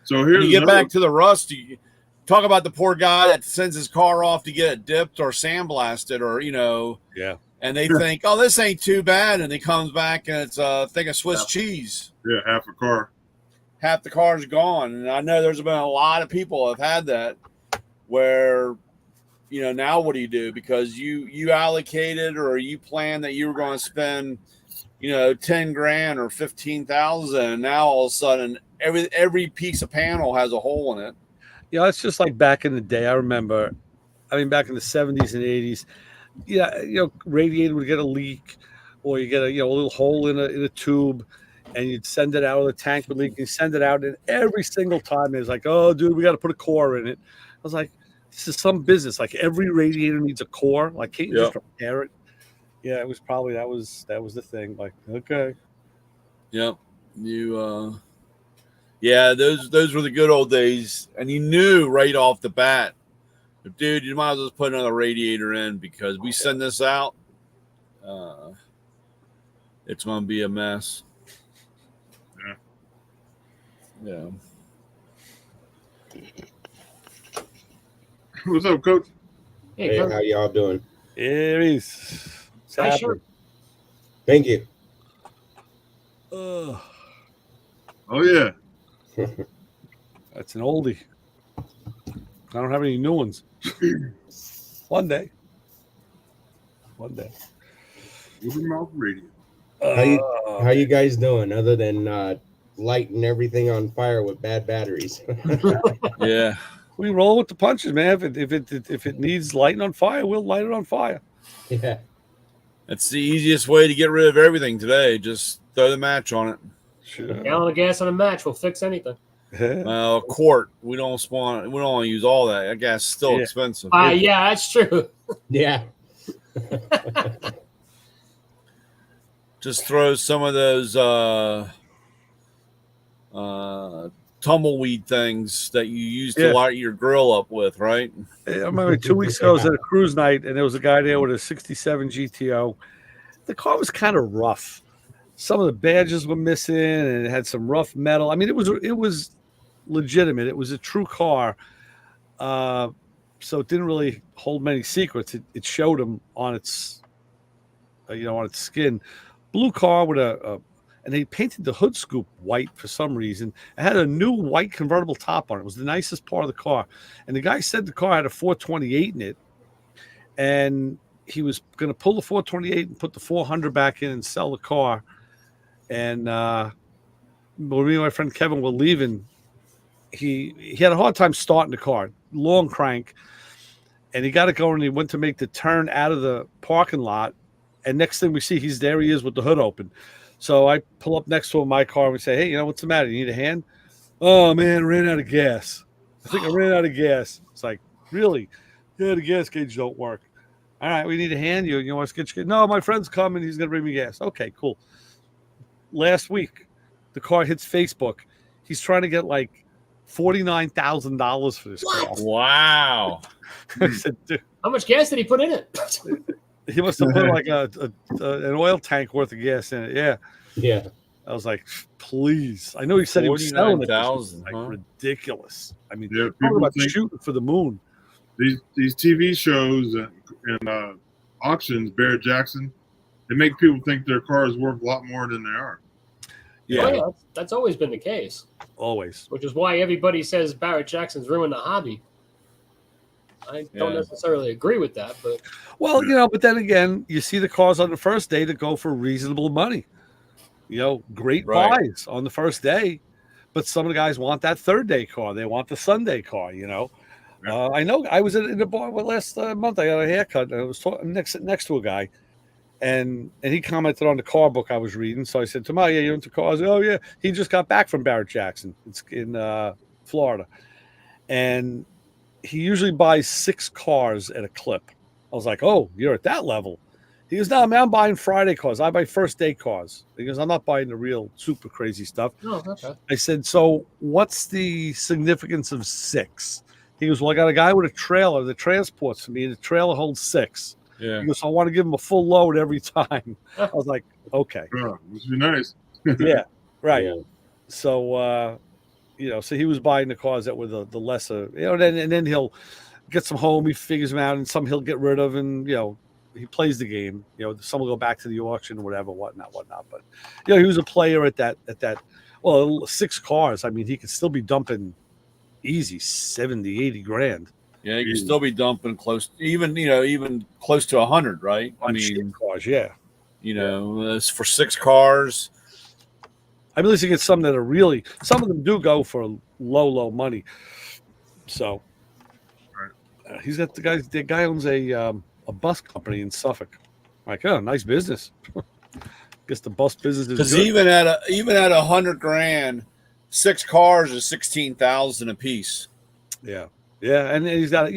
So When here's you get another- back to the rust, you talk about the poor guy that sends his car off to get it dipped or sandblasted, or Yeah. and they think, oh, this ain't too bad, and he comes back and it's a thing of Swiss cheese. yeah, half a car. Half the car's gone, and I know there's been a lot of people have had that where. Now what do you do? Because you allocated or you planned that you were going to spend, 10 grand or 15,000. And now all of a sudden every piece of panel has a hole in it. Yeah, it's just like back in the day. I remember, back in the 70s and 80s, radiator would get a leak, or you get a little hole in a tube, and you'd send it out, or the tank would leak, and you send it out, and every single time it's like, oh, dude, we got to put a core in it. I was like, this is some business. Like every radiator needs a core. Like, can't you just repair it? Yeah, it was probably that was the thing. Like, okay. Yep. Those were the good old days. And you knew right off the bat, dude, you might as well just put another radiator in, because we send this out, it's going to be a mess. Yeah. What's up, Coach? Hey, how y'all doing? Aries. Hi, sure. Thank you. Oh yeah. That's an oldie. I don't have any new ones. One day. Open mouth radio. How you guys doing? Other than lighting everything on fire with bad batteries. Yeah. We roll with the punches, man. If it needs lighting on fire, we'll light it on fire. Yeah. That's the easiest way to get rid of everything today. Just throw the match on it. Sure. A gallon of gas on a match will fix anything. Well, quart. We don't want to use all that. That gas is still expensive. Yeah, that's true. Yeah. Just throw some of those tumbleweed things that you use to light your grill up with, right? I remember 2 weeks ago I was at a cruise night, and there was a guy there with a 67 GTO. The car was kind of rough. Some of the badges were missing, and it had some rough metal. It was legitimate. It was a true car. So it didn't really hold many secrets. It showed them on its, on its skin. Blue car with and they painted the hood scoop white for some reason. It had a new white convertible top on it. It was the nicest part of the car. And the guy said the car had a 428 in it. And he was going to pull the 428 and put the 400 back in and sell the car. And when me and my friend Kevin were leaving, he had a hard time starting the car. Long crank. And he got it going, and he went to make the turn out of the parking lot. And next thing we see, he is with the hood open. So I pull up next to him, my car, and we say, hey, what's the matter? You need a hand? Oh, man, ran out of gas. I think I ran out of gas. It's like, really? Yeah, the gas gauge don't work. All right, we need a hand. You want to get your... No, my friend's coming. He's going to bring me gas. Okay, cool. Last week, the car hits Facebook. He's trying to get like $49,000 for this car. Wow. I said, dude. How much gas did he put in it? He must have put like an oil tank worth of gas in it. Yeah. Yeah. I was like, please. I know he said he was selling it. 49,000, Like, huh? ridiculous. Yeah, talk people about think shooting for the moon. these TV shows and auctions, Barrett Jackson, they make people think their car is worth a lot more than they are. Yeah, Oh, yeah, that's always been the case, always. which is why everybody says Barrett Jackson's ruined the hobby. I don't necessarily agree with that, but Well, but then again, you see the cars on the first day that go for reasonable money. Great buys on the first day, but some of the guys want that third day car. They want the Sunday car. I know. I was in the bar last month. I got a haircut, and I was talking next to a guy, and he commented on the car book I was reading. So I said to him, "Oh yeah, you're into cars?" Oh yeah, he just got back from Barrett Jackson. It's in Florida, and he usually buys 6 cars at a clip. I was like, "Oh, you're at that level." He goes, no, man, I'm buying Friday cars. I buy first day cars. He goes, I'm not buying the real super crazy stuff. Oh, okay. I said, so what's the significance of 6? He goes, well, I got a guy with a trailer that transports for me, and the trailer holds 6. Yeah. He goes, so I want to give him a full load every time. I was like, okay. Yeah, must be nice. Yeah, right. Yeah. So, so he was buying the cars that were the lesser, and then he'll get some home, he figures them out, and some he'll get rid of, and, he plays the game. Some will go back to the auction or whatever, whatnot. But, he was a player at that, well, 6 cars. I mean, he could still be dumping easy 70, 80 grand. Yeah, you can still be dumping even close to 100, right? On shit cars, yeah. It's for 6 cars. I mean, at least you get some that are some of them do go for low money. So he's got the guy owns a bus company in Suffolk. Like, oh, nice business. Guess the bus business is Because good. even at 100 grand, 6 cars is 16,000 a piece. Yeah. Yeah, and he's got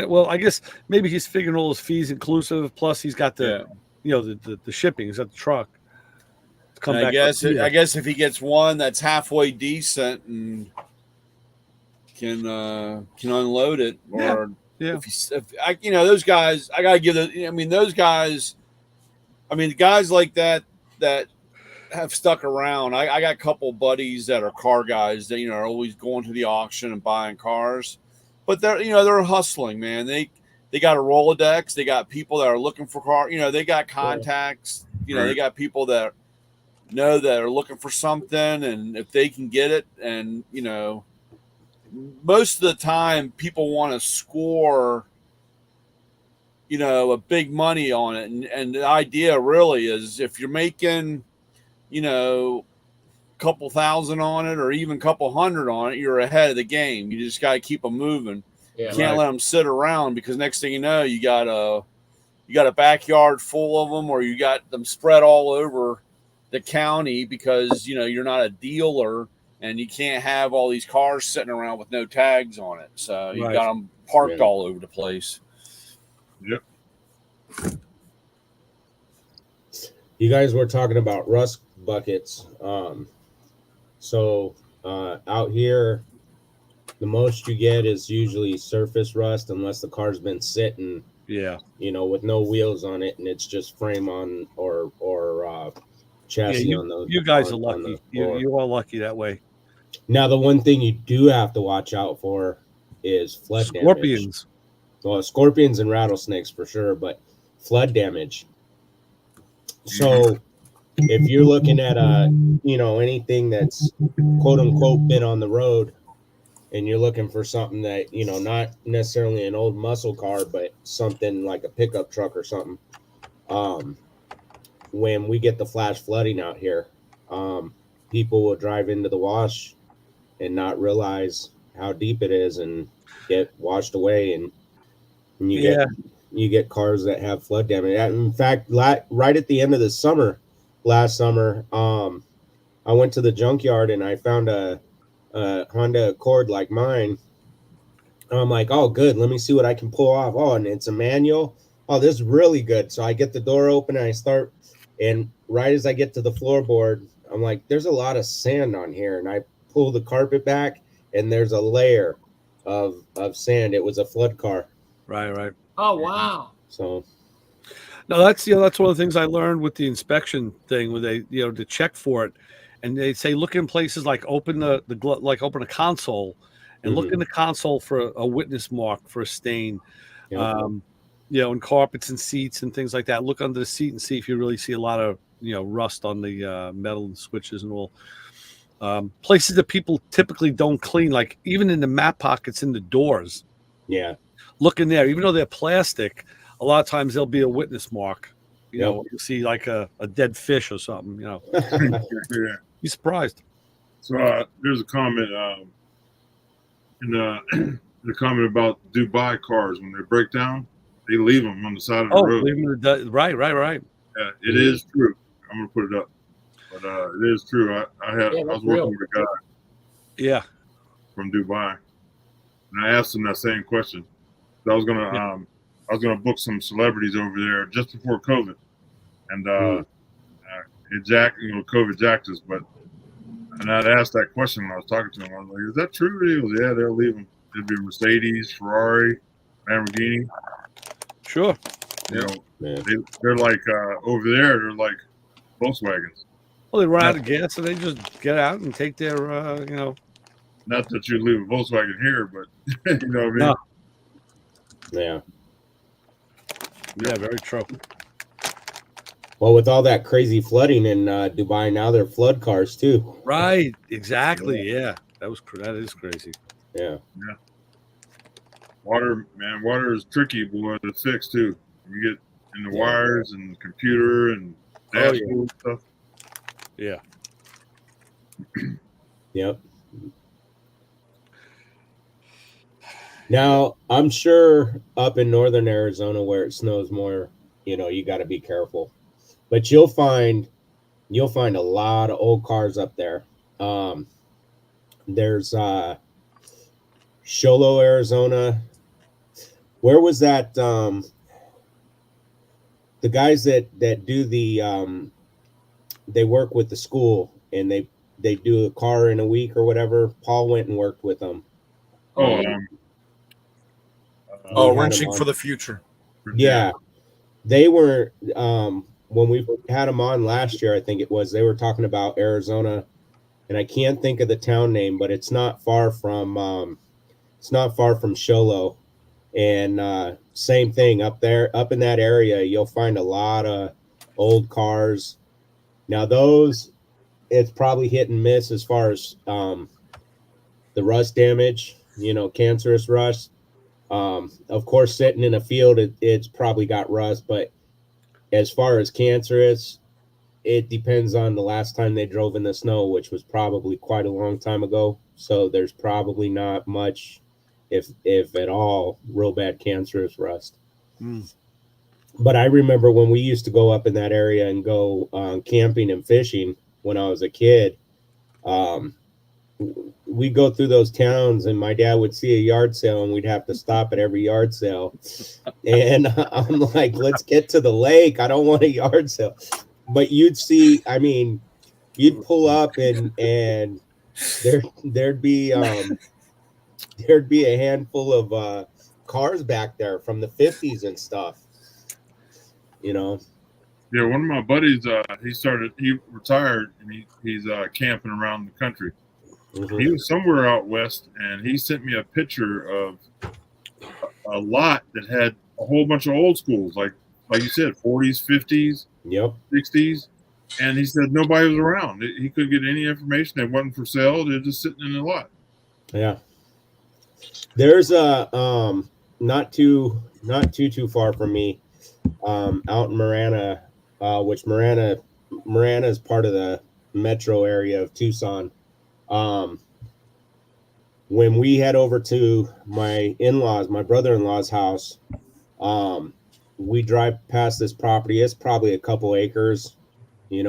well, I guess maybe he's figuring all his fees inclusive. Plus, he's got the the shipping. He's got the truck. And I guess if he gets one that's halfway decent and can unload it, or if those guys, I gotta give those guys. I mean, guys like that have stuck around. I got a couple buddies that are car guys that are always going to the auction and buying cars. But they're hustling, man. They got a Rolodex. They got people that are looking for cars. They got contacts. They got people that know that are looking for something, and if they can get it, and most of the time people want to score, a big money on it, and the idea really is if you're making, couple thousand on it or even couple hundred on it, you're ahead of the game. You just got to keep them moving. Yeah, You can't let them sit around, because next thing you know, you got a backyard full of them, or you got them spread all over the county because you're not a dealer and you can't have all these cars sitting around with no tags on it. So you got them parked all over the place. Yep. You guys were talking about rust buckets. So out here, the most you get is usually surface rust, unless the car's been sitting, with no wheels on it, and it's just frame on or chassis on the. You guys are lucky. You are lucky that way. Now, the one thing you do have to watch out for is flood Scorpions. damage. Well, scorpions and rattlesnakes for sure, but flood damage. So if you're looking at anything that's quote unquote been on the road, and you're looking for something that, not necessarily an old muscle car, but something like a pickup truck or something, when we get the flash flooding out here, people will drive into the wash and not realize how deep it is and get washed away, and you get cars that have flood damage. In fact, right at the end of the last summer, I went to the junkyard and I found a Honda Accord like mine. I'm like, oh, good. Let me see what I can pull off. Oh, and it's a manual. Oh, this is really good. So I get the door open and I start, and right as I get to the floorboard, I'm like, there's a lot of sand on here. And I pull the carpet back and there's a layer of sand. It was a flood car. Right. Oh, wow. So. No, that's that's one of the things I learned with the inspection thing, where they to check for it, and they say look in places like open open a console, and look in the console for a witness mark, for a stain, and carpets and seats and things like that. Look under the seat and see if you really see a lot of rust on the metal and switches and all. Places that people typically don't clean, like even in the mat pockets in the doors. Yeah. Look in there, even though they're plastic. A lot of times there'll be a witness mark. You'll see like a dead fish or something. Yeah. Be surprised. So there's a comment in the comment about Dubai cars, when they break down, they leave them on the side of the road. Leave them right. Yeah, it is true. I'm gonna put it up, but it is true. I was working with a guy. Yeah. From Dubai, and I asked him that same question. I was gonna I was gonna book some celebrities over there just before COVID, and Jack, COVID jacked us. But and I'd asked that question when I was talking to him. I was like, "Is that true?" He goes, "Yeah, they'll leave them. It'd be Mercedes, Ferrari, Lamborghini. Sure. You know, Yeah. they're like over there. They're like Volkswagens. Well, they run out of gas, so they just get out and take their, Not that you leave a Volkswagen here, but you know what I mean." No. Yeah. Yeah, very true. Well, with all that crazy flooding in Dubai, now they're flood cars too. Right. Exactly. Yeah. That is crazy. Yeah. Water is tricky, boy, to fix too. You get in the Yeah. wires and computer and Oh, yeah. dashboard and stuff. Yeah. Yep. Now, I'm sure up in northern Arizona where it snows more, you got to be careful. But you'll find a lot of old cars up there. There's Sholo, Arizona. Where was that? The guys that do the they work with the school and they do a car in a week or whatever. Paul went and worked with them. Oh, had Wrenching them for on. the future. Yeah, they were when we had them on last year, I think it was, they were talking about Arizona, and I can't think of the town name, but it's not far from Sholo. And same thing up there, up in that area, you'll find a lot of old cars. Now those, it's probably hit and miss as far as the rust damage, cancerous rust. Of course, sitting in a field, it's probably got rust, but as far as cancerous, it depends on the last time they drove in the snow, which was probably quite a long time ago. So there's probably not much, if at all, real bad cancerous rust. But I remember when we used to go up in that area and go camping and fishing when I was a kid. We'd go through those towns and my dad would see a yard sale and we'd have to stop at every yard sale. And I'm like, let's get to the lake. I don't want a yard sale. But you'd see, you'd pull up and there'd be a handful of cars back there from the 50s and stuff. Yeah, one of my buddies, he retired and he's camping around the country. Mm-hmm. He was somewhere out west, and he sent me a picture of a lot that had a whole bunch of old schools, like you said, 40s, 50s, Yep. 60s. And he said nobody was around. He couldn't get any information. They wasn't for sale. They're just sitting in the lot. Yeah. There's a not too far from me, out in Marana, which Marana is part of the metro area of Tucson. When we head over to my brother-in-law's house, we drive past this property. It's probably a couple acres. They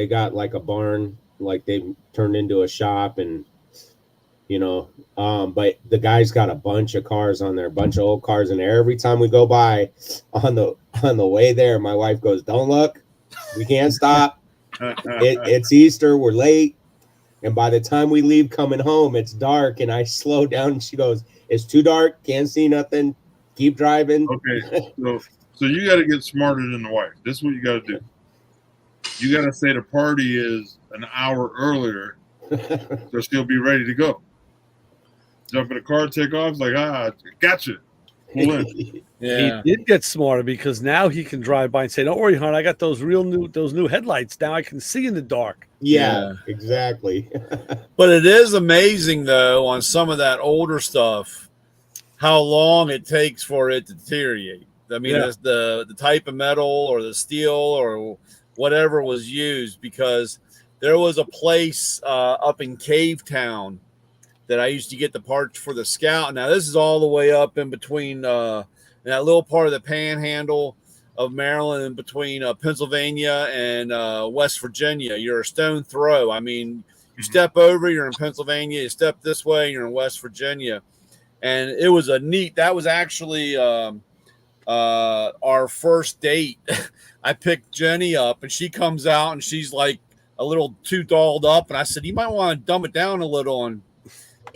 got like a barn, like they turned into a shop, and but the guy's got a bunch of cars on there, a bunch of old cars in there. Every time we go by on the way there, my wife goes, "Don't look, we can't stop. It's Easter, we're late." And by the time we leave coming home, it's dark, and I slow down, and she goes, "It's too dark, can't see nothing, keep driving." Okay, so you got to get smarter than the wife. This is what you got to do. You got to say the party is an hour earlier, so she'll be ready to go. Jump in the car, take off. It's like, gotcha. Pull in. Yeah. He did get smarter because now he can drive by and say, "Don't worry, hon, I got those new headlights. Now I can see in the dark." Yeah, exactly. But it is amazing, though, on some of that older stuff, how long it takes for it to deteriorate. I mean, it's the type of metal or the steel or whatever was used, because there was a place up in Cave Town that I used to get the parts for the Scout. Now, this is all the way up in between in that little part of the panhandle of Maryland, in between Pennsylvania and West Virginia. You're a stone throw. I mean, you step over, you're in Pennsylvania. You step this way, you're in West Virginia. and it was that was actually our first date. I picked Jenny up, and she comes out, and she's like a little too dolled up, and I said, you might want to dumb it down a little and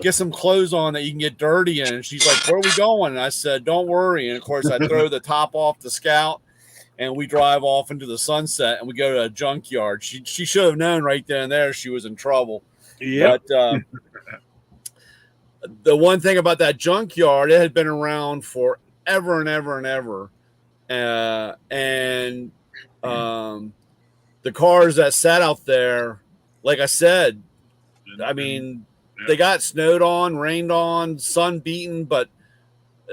get some clothes on that you can get dirty in. And she's like, where are we going? And I said, don't worry. And of course, I throw the top off the Scout, and we drive off into the sunset, and we go to a junkyard. She should have known right then and there she was in trouble. Yeah. But the one thing about that junkyard, it had been around forever and ever and ever. And the cars that sat out there, like I said, I mean, they got snowed on, rained on, sun beaten, but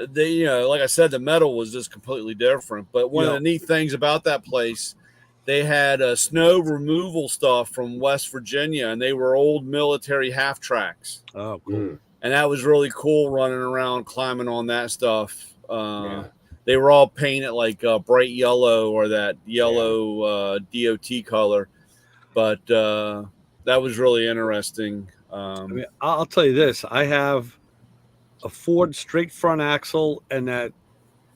they, you know, like I said, the metal was just completely different. But one of the neat things about that place, they had snow removal stuff from West Virginia, and they were old military half tracks. Oh, cool. And that was really cool, running around, climbing on that stuff. They were all painted like bright yellow, or that yellow DOT color. But that was really interesting. I mean, I'll tell you this. I have a Ford straight front axle and that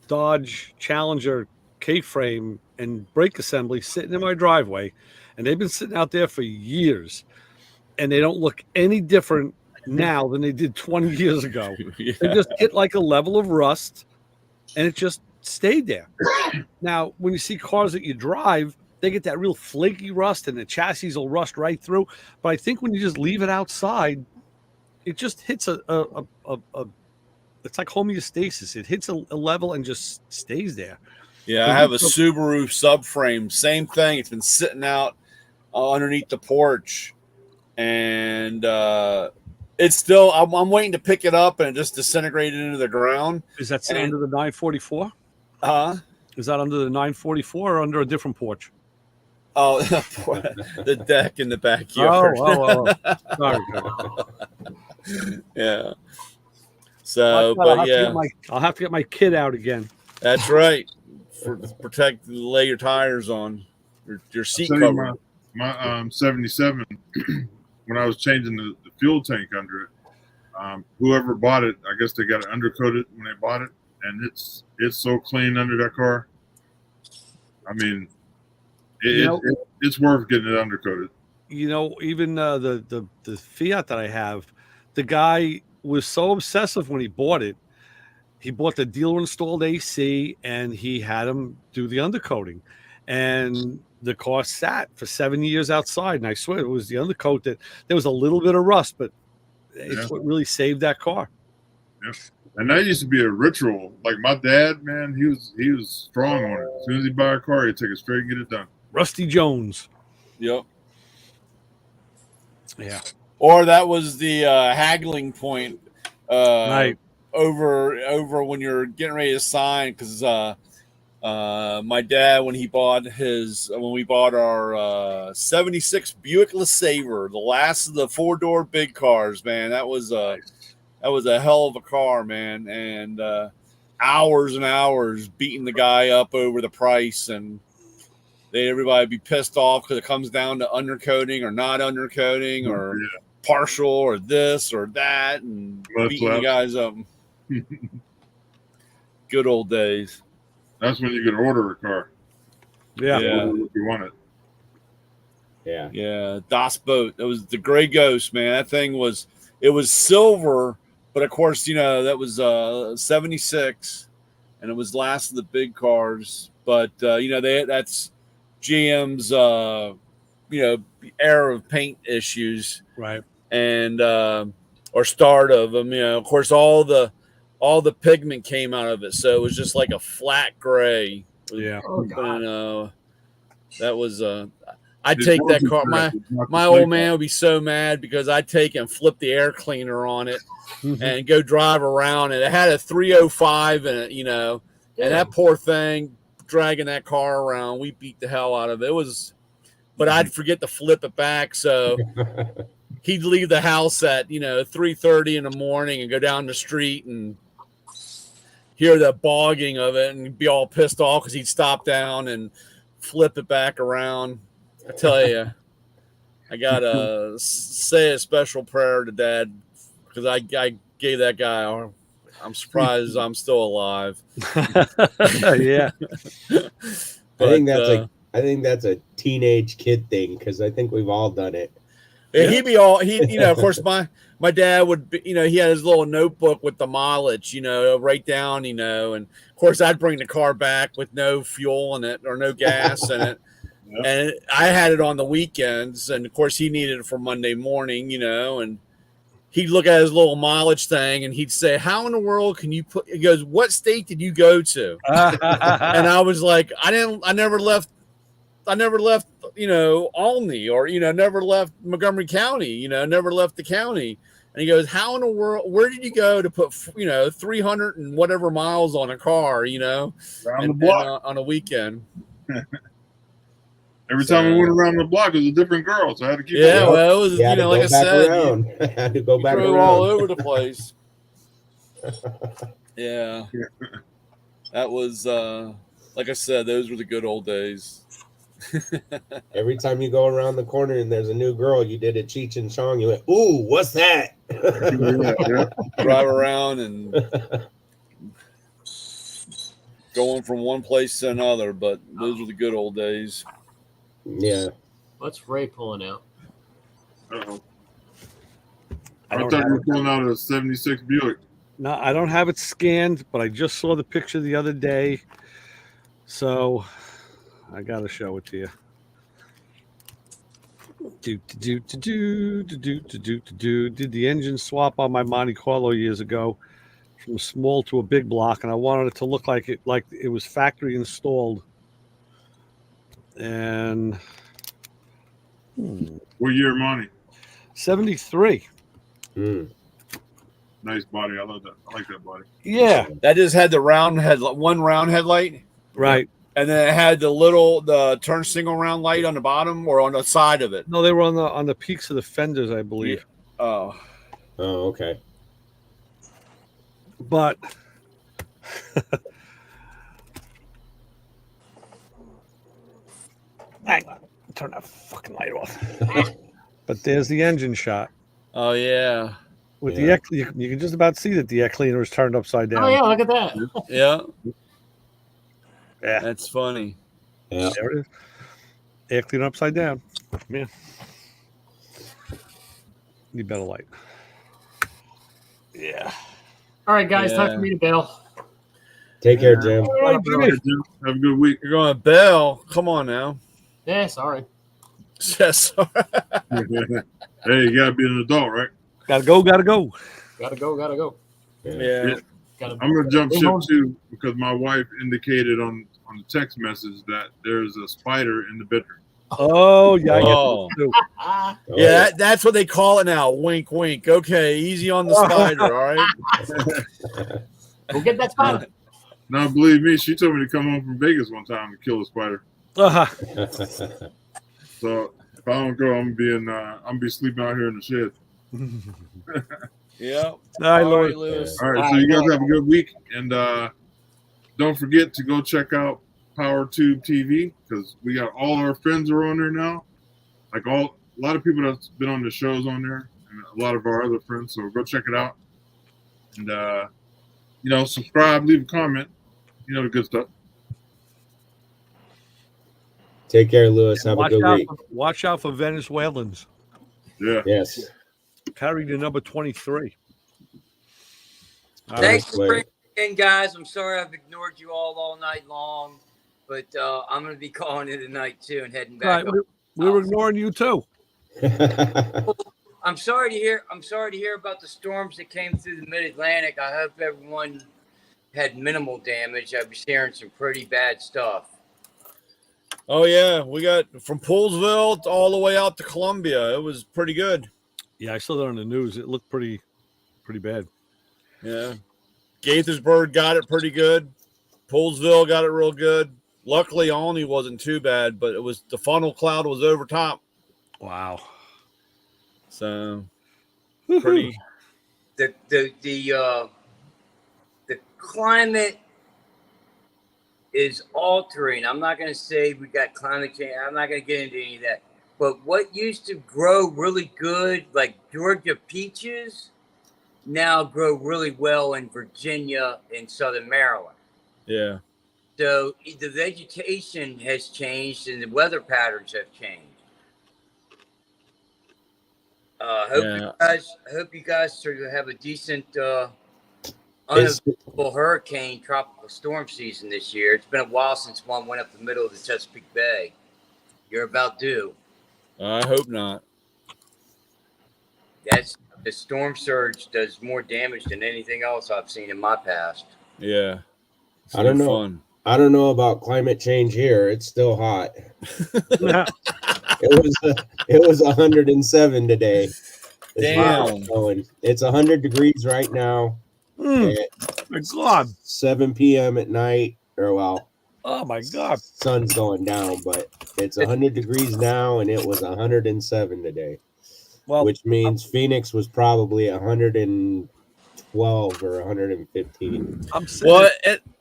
Dodge Challenger K-frame and brake assembly sitting in my driveway, and they've been sitting out there for years, and they don't look any different now than they did 20 years ago. Yeah. They just get like a level of rust, and it just stayed there. Now, when you see cars that you drive, they get that real flaky rust, and the chassis will rust right through. But I think when you just leave it outside, it just hits a it's like homeostasis. It hits a level and just stays there. Yeah, I have a Subaru subframe. Same thing. It's been sitting out underneath the porch, and it's still. I'm waiting to pick it up, and it just disintegrated into the ground. Is that under the 944? Is that under the 944 or under a different porch? Oh, the deck in the backyard. Sorry. Yeah. So, I'll have to get my kid out again. That's right. Protect, lay your tires on your seat cover. My 77, when I was changing the fuel tank under it, whoever bought it, I guess they got it undercoated when they bought it, and it's so clean under that car. I mean, it's worth getting it undercoated. You know, even the Fiat that I have, the guy was so obsessive when he bought it. He bought the dealer installed AC, and he had him do the undercoating, and the car sat for 7 years outside. And I swear it was the undercoat that there was a little bit of rust, but it's what really saved that car. Yeah. And that used to be a ritual. Like my dad, man, he was strong on it. As soon as he buy a car, he'd take it straight and get it done. Rusty Jones. Yep. Yeah. Or that was the haggling point. Right. Over when you're getting ready to sign, because my dad, when we bought our 76 Buick LeSabre, the last of the 4-door big cars, man, that was a hell of a car, man. And hours and hours beating the guy up over the price, and everybody be pissed off because it comes down to undercoating or not undercoating or partial or this or that, and beating the guys up. Good old days. That's when you could order a car. Yeah. If you want it. Yeah. Das Boat. That was the Gray Ghost, man. That thing was silver, but of course, you know, that was 76, and it was last of the big cars. But you know, that's GM's era of paint issues, right? And or start of them. You know, of course, all the pigment came out of it, so it was just like a flat gray. Yeah. Oh, God. And that was I'd take that car. My old man would be so mad because I'd take and flip the air cleaner on it and go drive around. And it had a 305 in it, you know, and that poor thing dragging that car around, we beat the hell out of it. But I'd forget to flip it back. So he'd leave the house at, 3:30 in the morning and go down the street and hear the bogging of it and be all pissed off because he'd stop down and flip it back around. I tell you, I got to say a special prayer to Dad because I gave that guy I'm surprised I'm still alive. Yeah. I think that's a teenage kid thing because I think we've all done it. Yeah, of course, my dad would be, he had his little notebook with the mileage, write down, and of course I'd bring the car back with no fuel in it or no gas in it. Yeah. And I had it on the weekends, and of course he needed it for Monday morning, and he'd look at his little mileage thing and he'd say, how in the world can you he goes, what state did you go to? And I was like, I never left, Olney or, never left Montgomery County, never left the county. And he goes, how in the world, where did you go to put, 300 and whatever miles on a car, Around the block. on a weekend. Every time we went around the block, it was a different girl. So I had to keep it was, like I said, I had to go back around. all over the place. Yeah. That was, like I said, those were the good old days. Every time you go around the corner and there's a new girl, you did a Cheech and Chong. You went, ooh, what's that? Drive around and going from one place to another, but those were the good old days. Yeah. What's Ray pulling out? Uh-oh. I thought you were pulling out a 76 Buick. No, I don't have it scanned, but I just saw the picture the other day. So I got to show it to you. Did the engine swap on my Monte Carlo years ago from a small to a big block, and I wanted it to look like it was factory installed. And What year money? 73. Nice body. I love that. I like that body. Yeah. That just had the one round headlight. Right. And then it had the turn single round light on the bottom or on the side of it. No, they were on the peaks of the fenders, I believe. Oh. Oh, okay. But hang on, turn that fucking light off. But there's the engine shot. Oh yeah. With the air, you can just about see that the air cleaner is turned upside down. Oh yeah, look at that. Yeah. Yeah. That's funny. Yeah. There it is. Air cleaner upside down. Yeah. Need better light. Yeah. All right, guys, time for me to bail. Take care, Jim. All right, Jimmy. Have a good week. You're going to bail. Come on now. Yeah, sorry. Yes. Hey, you gotta be an adult, right? Gotta go. Gotta go. Yeah. Gotta, I'm gonna jump ship too because my wife indicated on the text message that there's a spider in the bedroom. Oh, yeah. I get Oh. that too. Oh, Yeah, that's what they call it now. Wink, wink. Okay, easy on the spider, all right? We'll get that spider. Now, believe me, she told me to come home from Vegas one time to kill a spider. Uh-huh. So if I don't go, I'm gonna be sleeping out here in the shed. Yeah. All right, All right, Lewis. Lewis. All right, so you guys have a good week, and don't forget to go check out PowerTube TV because we got all our friends are on there now. Like a lot of people that's been on the shows on there, and a lot of our other friends. So go check it out, and subscribe, leave a comment, the good stuff. Take care, Lewis. Have a good week. Watch out for Venezuelans. Yeah. Yes. Carry the number 23. All Thanks right. for bringing in, guys. I'm sorry I've ignored you all night long, but I'm going to be calling it a night too and heading back. Right, we were ignoring you too. I'm sorry to hear about the storms that came through the Mid-Atlantic. I hope everyone had minimal damage. I was hearing some pretty bad stuff. Oh, yeah. We got from Poolsville all the way out to Columbia. It was pretty good. Yeah, I saw that on the news. It looked pretty bad. Yeah. Gaithersburg got it pretty good. Poolsville got it real good. Luckily, Olney wasn't too bad, but it was the funnel cloud was over top. Wow. So pretty. The climate is altering. I'm not going to say we got climate change. I'm not going to get into any of that. But what used to grow really good, like Georgia peaches, now grow really well in Virginia and Southern Maryland. Yeah. So the vegetation has changed and the weather patterns have changed. Yeah. Hope you guys sort of have a decent It's, uneventful hurricane tropical storm season this year. It's been a while since one went up the middle of the Chesapeake Bay. You're about due. I hope not. That's the storm surge does more damage than anything else I've seen in my past. Yeah. It's I don't no know. Fun. I don't know about climate change here. It's still hot. Yeah. It was 107 today. Damn. It's 100 degrees right now Mm, at my God. 7 p.m. at night. Or well, Oh my God. sun's going down, but it's 100 degrees now, and it was 107 today, Well, which means Phoenix was probably 112 or 115. I'm sitting, What?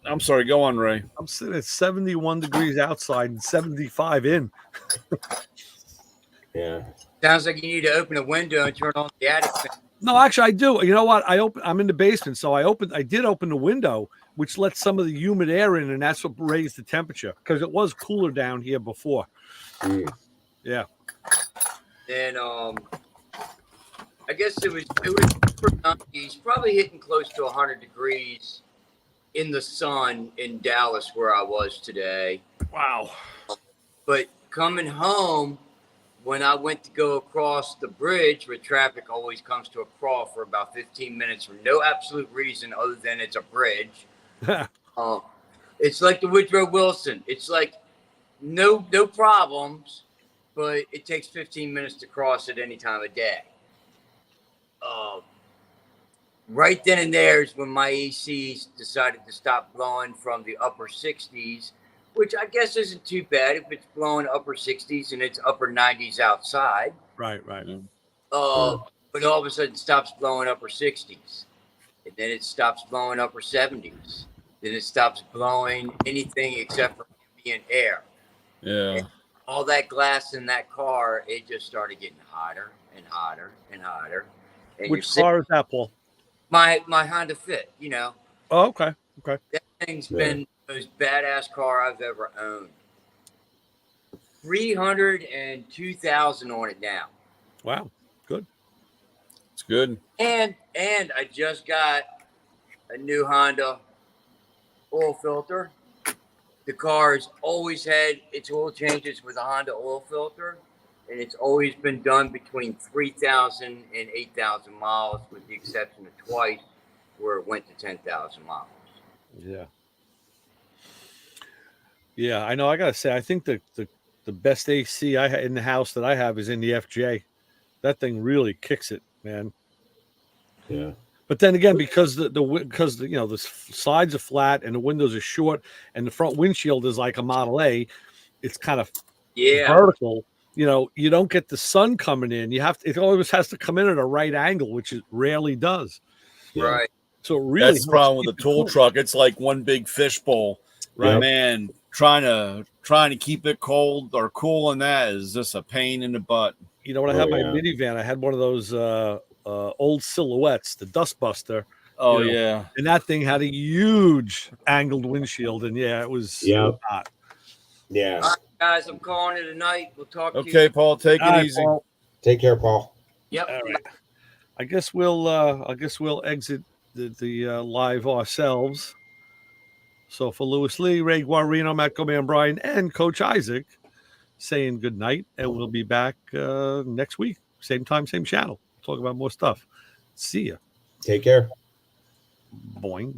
I'm sorry. Go on, Ray. I'm sitting at 71 degrees outside and 75 in. Yeah. Sounds like you need to open a window and turn on the attic fan. No, actually, I do. You know what? I'm in the basement, so I did open the window, which lets some of the humid air in, and that's what raised the temperature because it was cooler down here before. Mm. Yeah. And I guess it was super 90s, probably hitting close to 100 degrees in the sun in Dallas where I was today. Wow. But coming home, when I went to go across the bridge where traffic always comes to a crawl for about 15 minutes for no absolute reason other than it's a bridge. It's like the Woodrow Wilson. It's like no problems, but it takes 15 minutes to cross at any time of day. Right then and there is when my ACs decided to stop blowing from the upper 60s, which I guess isn't too bad if it's blowing upper 60s and it's upper 90s outside. Right. But all of a sudden it stops blowing upper 60s. And then it stops blowing upper 70s. Then it stops blowing anything except for ambient air. Yeah. And all that glass in that car, it just started getting hotter and hotter and hotter. And Which car is that, Paul? My Honda Fit, you know. Oh, okay. Okay. That thing's been the most badass car I've ever owned. 302,000 on it now. Wow. Good. It's good. And I just got a new Honda oil filter. The car has always had its oil changes with a Honda oil filter, and it's always been done between 3,000 and 8,000 miles, with the exception of twice where it went to 10,000 miles. Yeah. Yeah, I know. I gotta say, I think the best AC I in the house that I have is in the FJ. That thing really kicks it, man. Yeah. But then again, because the sides are flat and the windows are short and the front windshield is like a Model A, it's kind of vertical. You know, you don't get the sun coming in. It always has to come in at a right angle, which it rarely does. Yeah. Right. So it really That's the problem with the tool truck. It's like one big fishbowl. Right. Man, trying to keep it cold or cool, and that is just a pain in the butt. You know, when I had my minivan, I had one of those old Silhouettes, the Dustbuster. Oh, You know, yeah. and that thing had a huge angled windshield, and yeah, it was hot. Yeah. All right, guys, I'm calling it a night. We'll talk to you. Okay, Paul, take All it right, easy. Paul. Take care, Paul. Yep. All right. I guess we'll exit the live ourselves. So for Lewis Lee, Ray Guarino, Matt Coman, Brian, and Coach Isaac, saying good night, and we'll be back next week, same time, same channel. Talk about more stuff. See ya. Take care. Boing.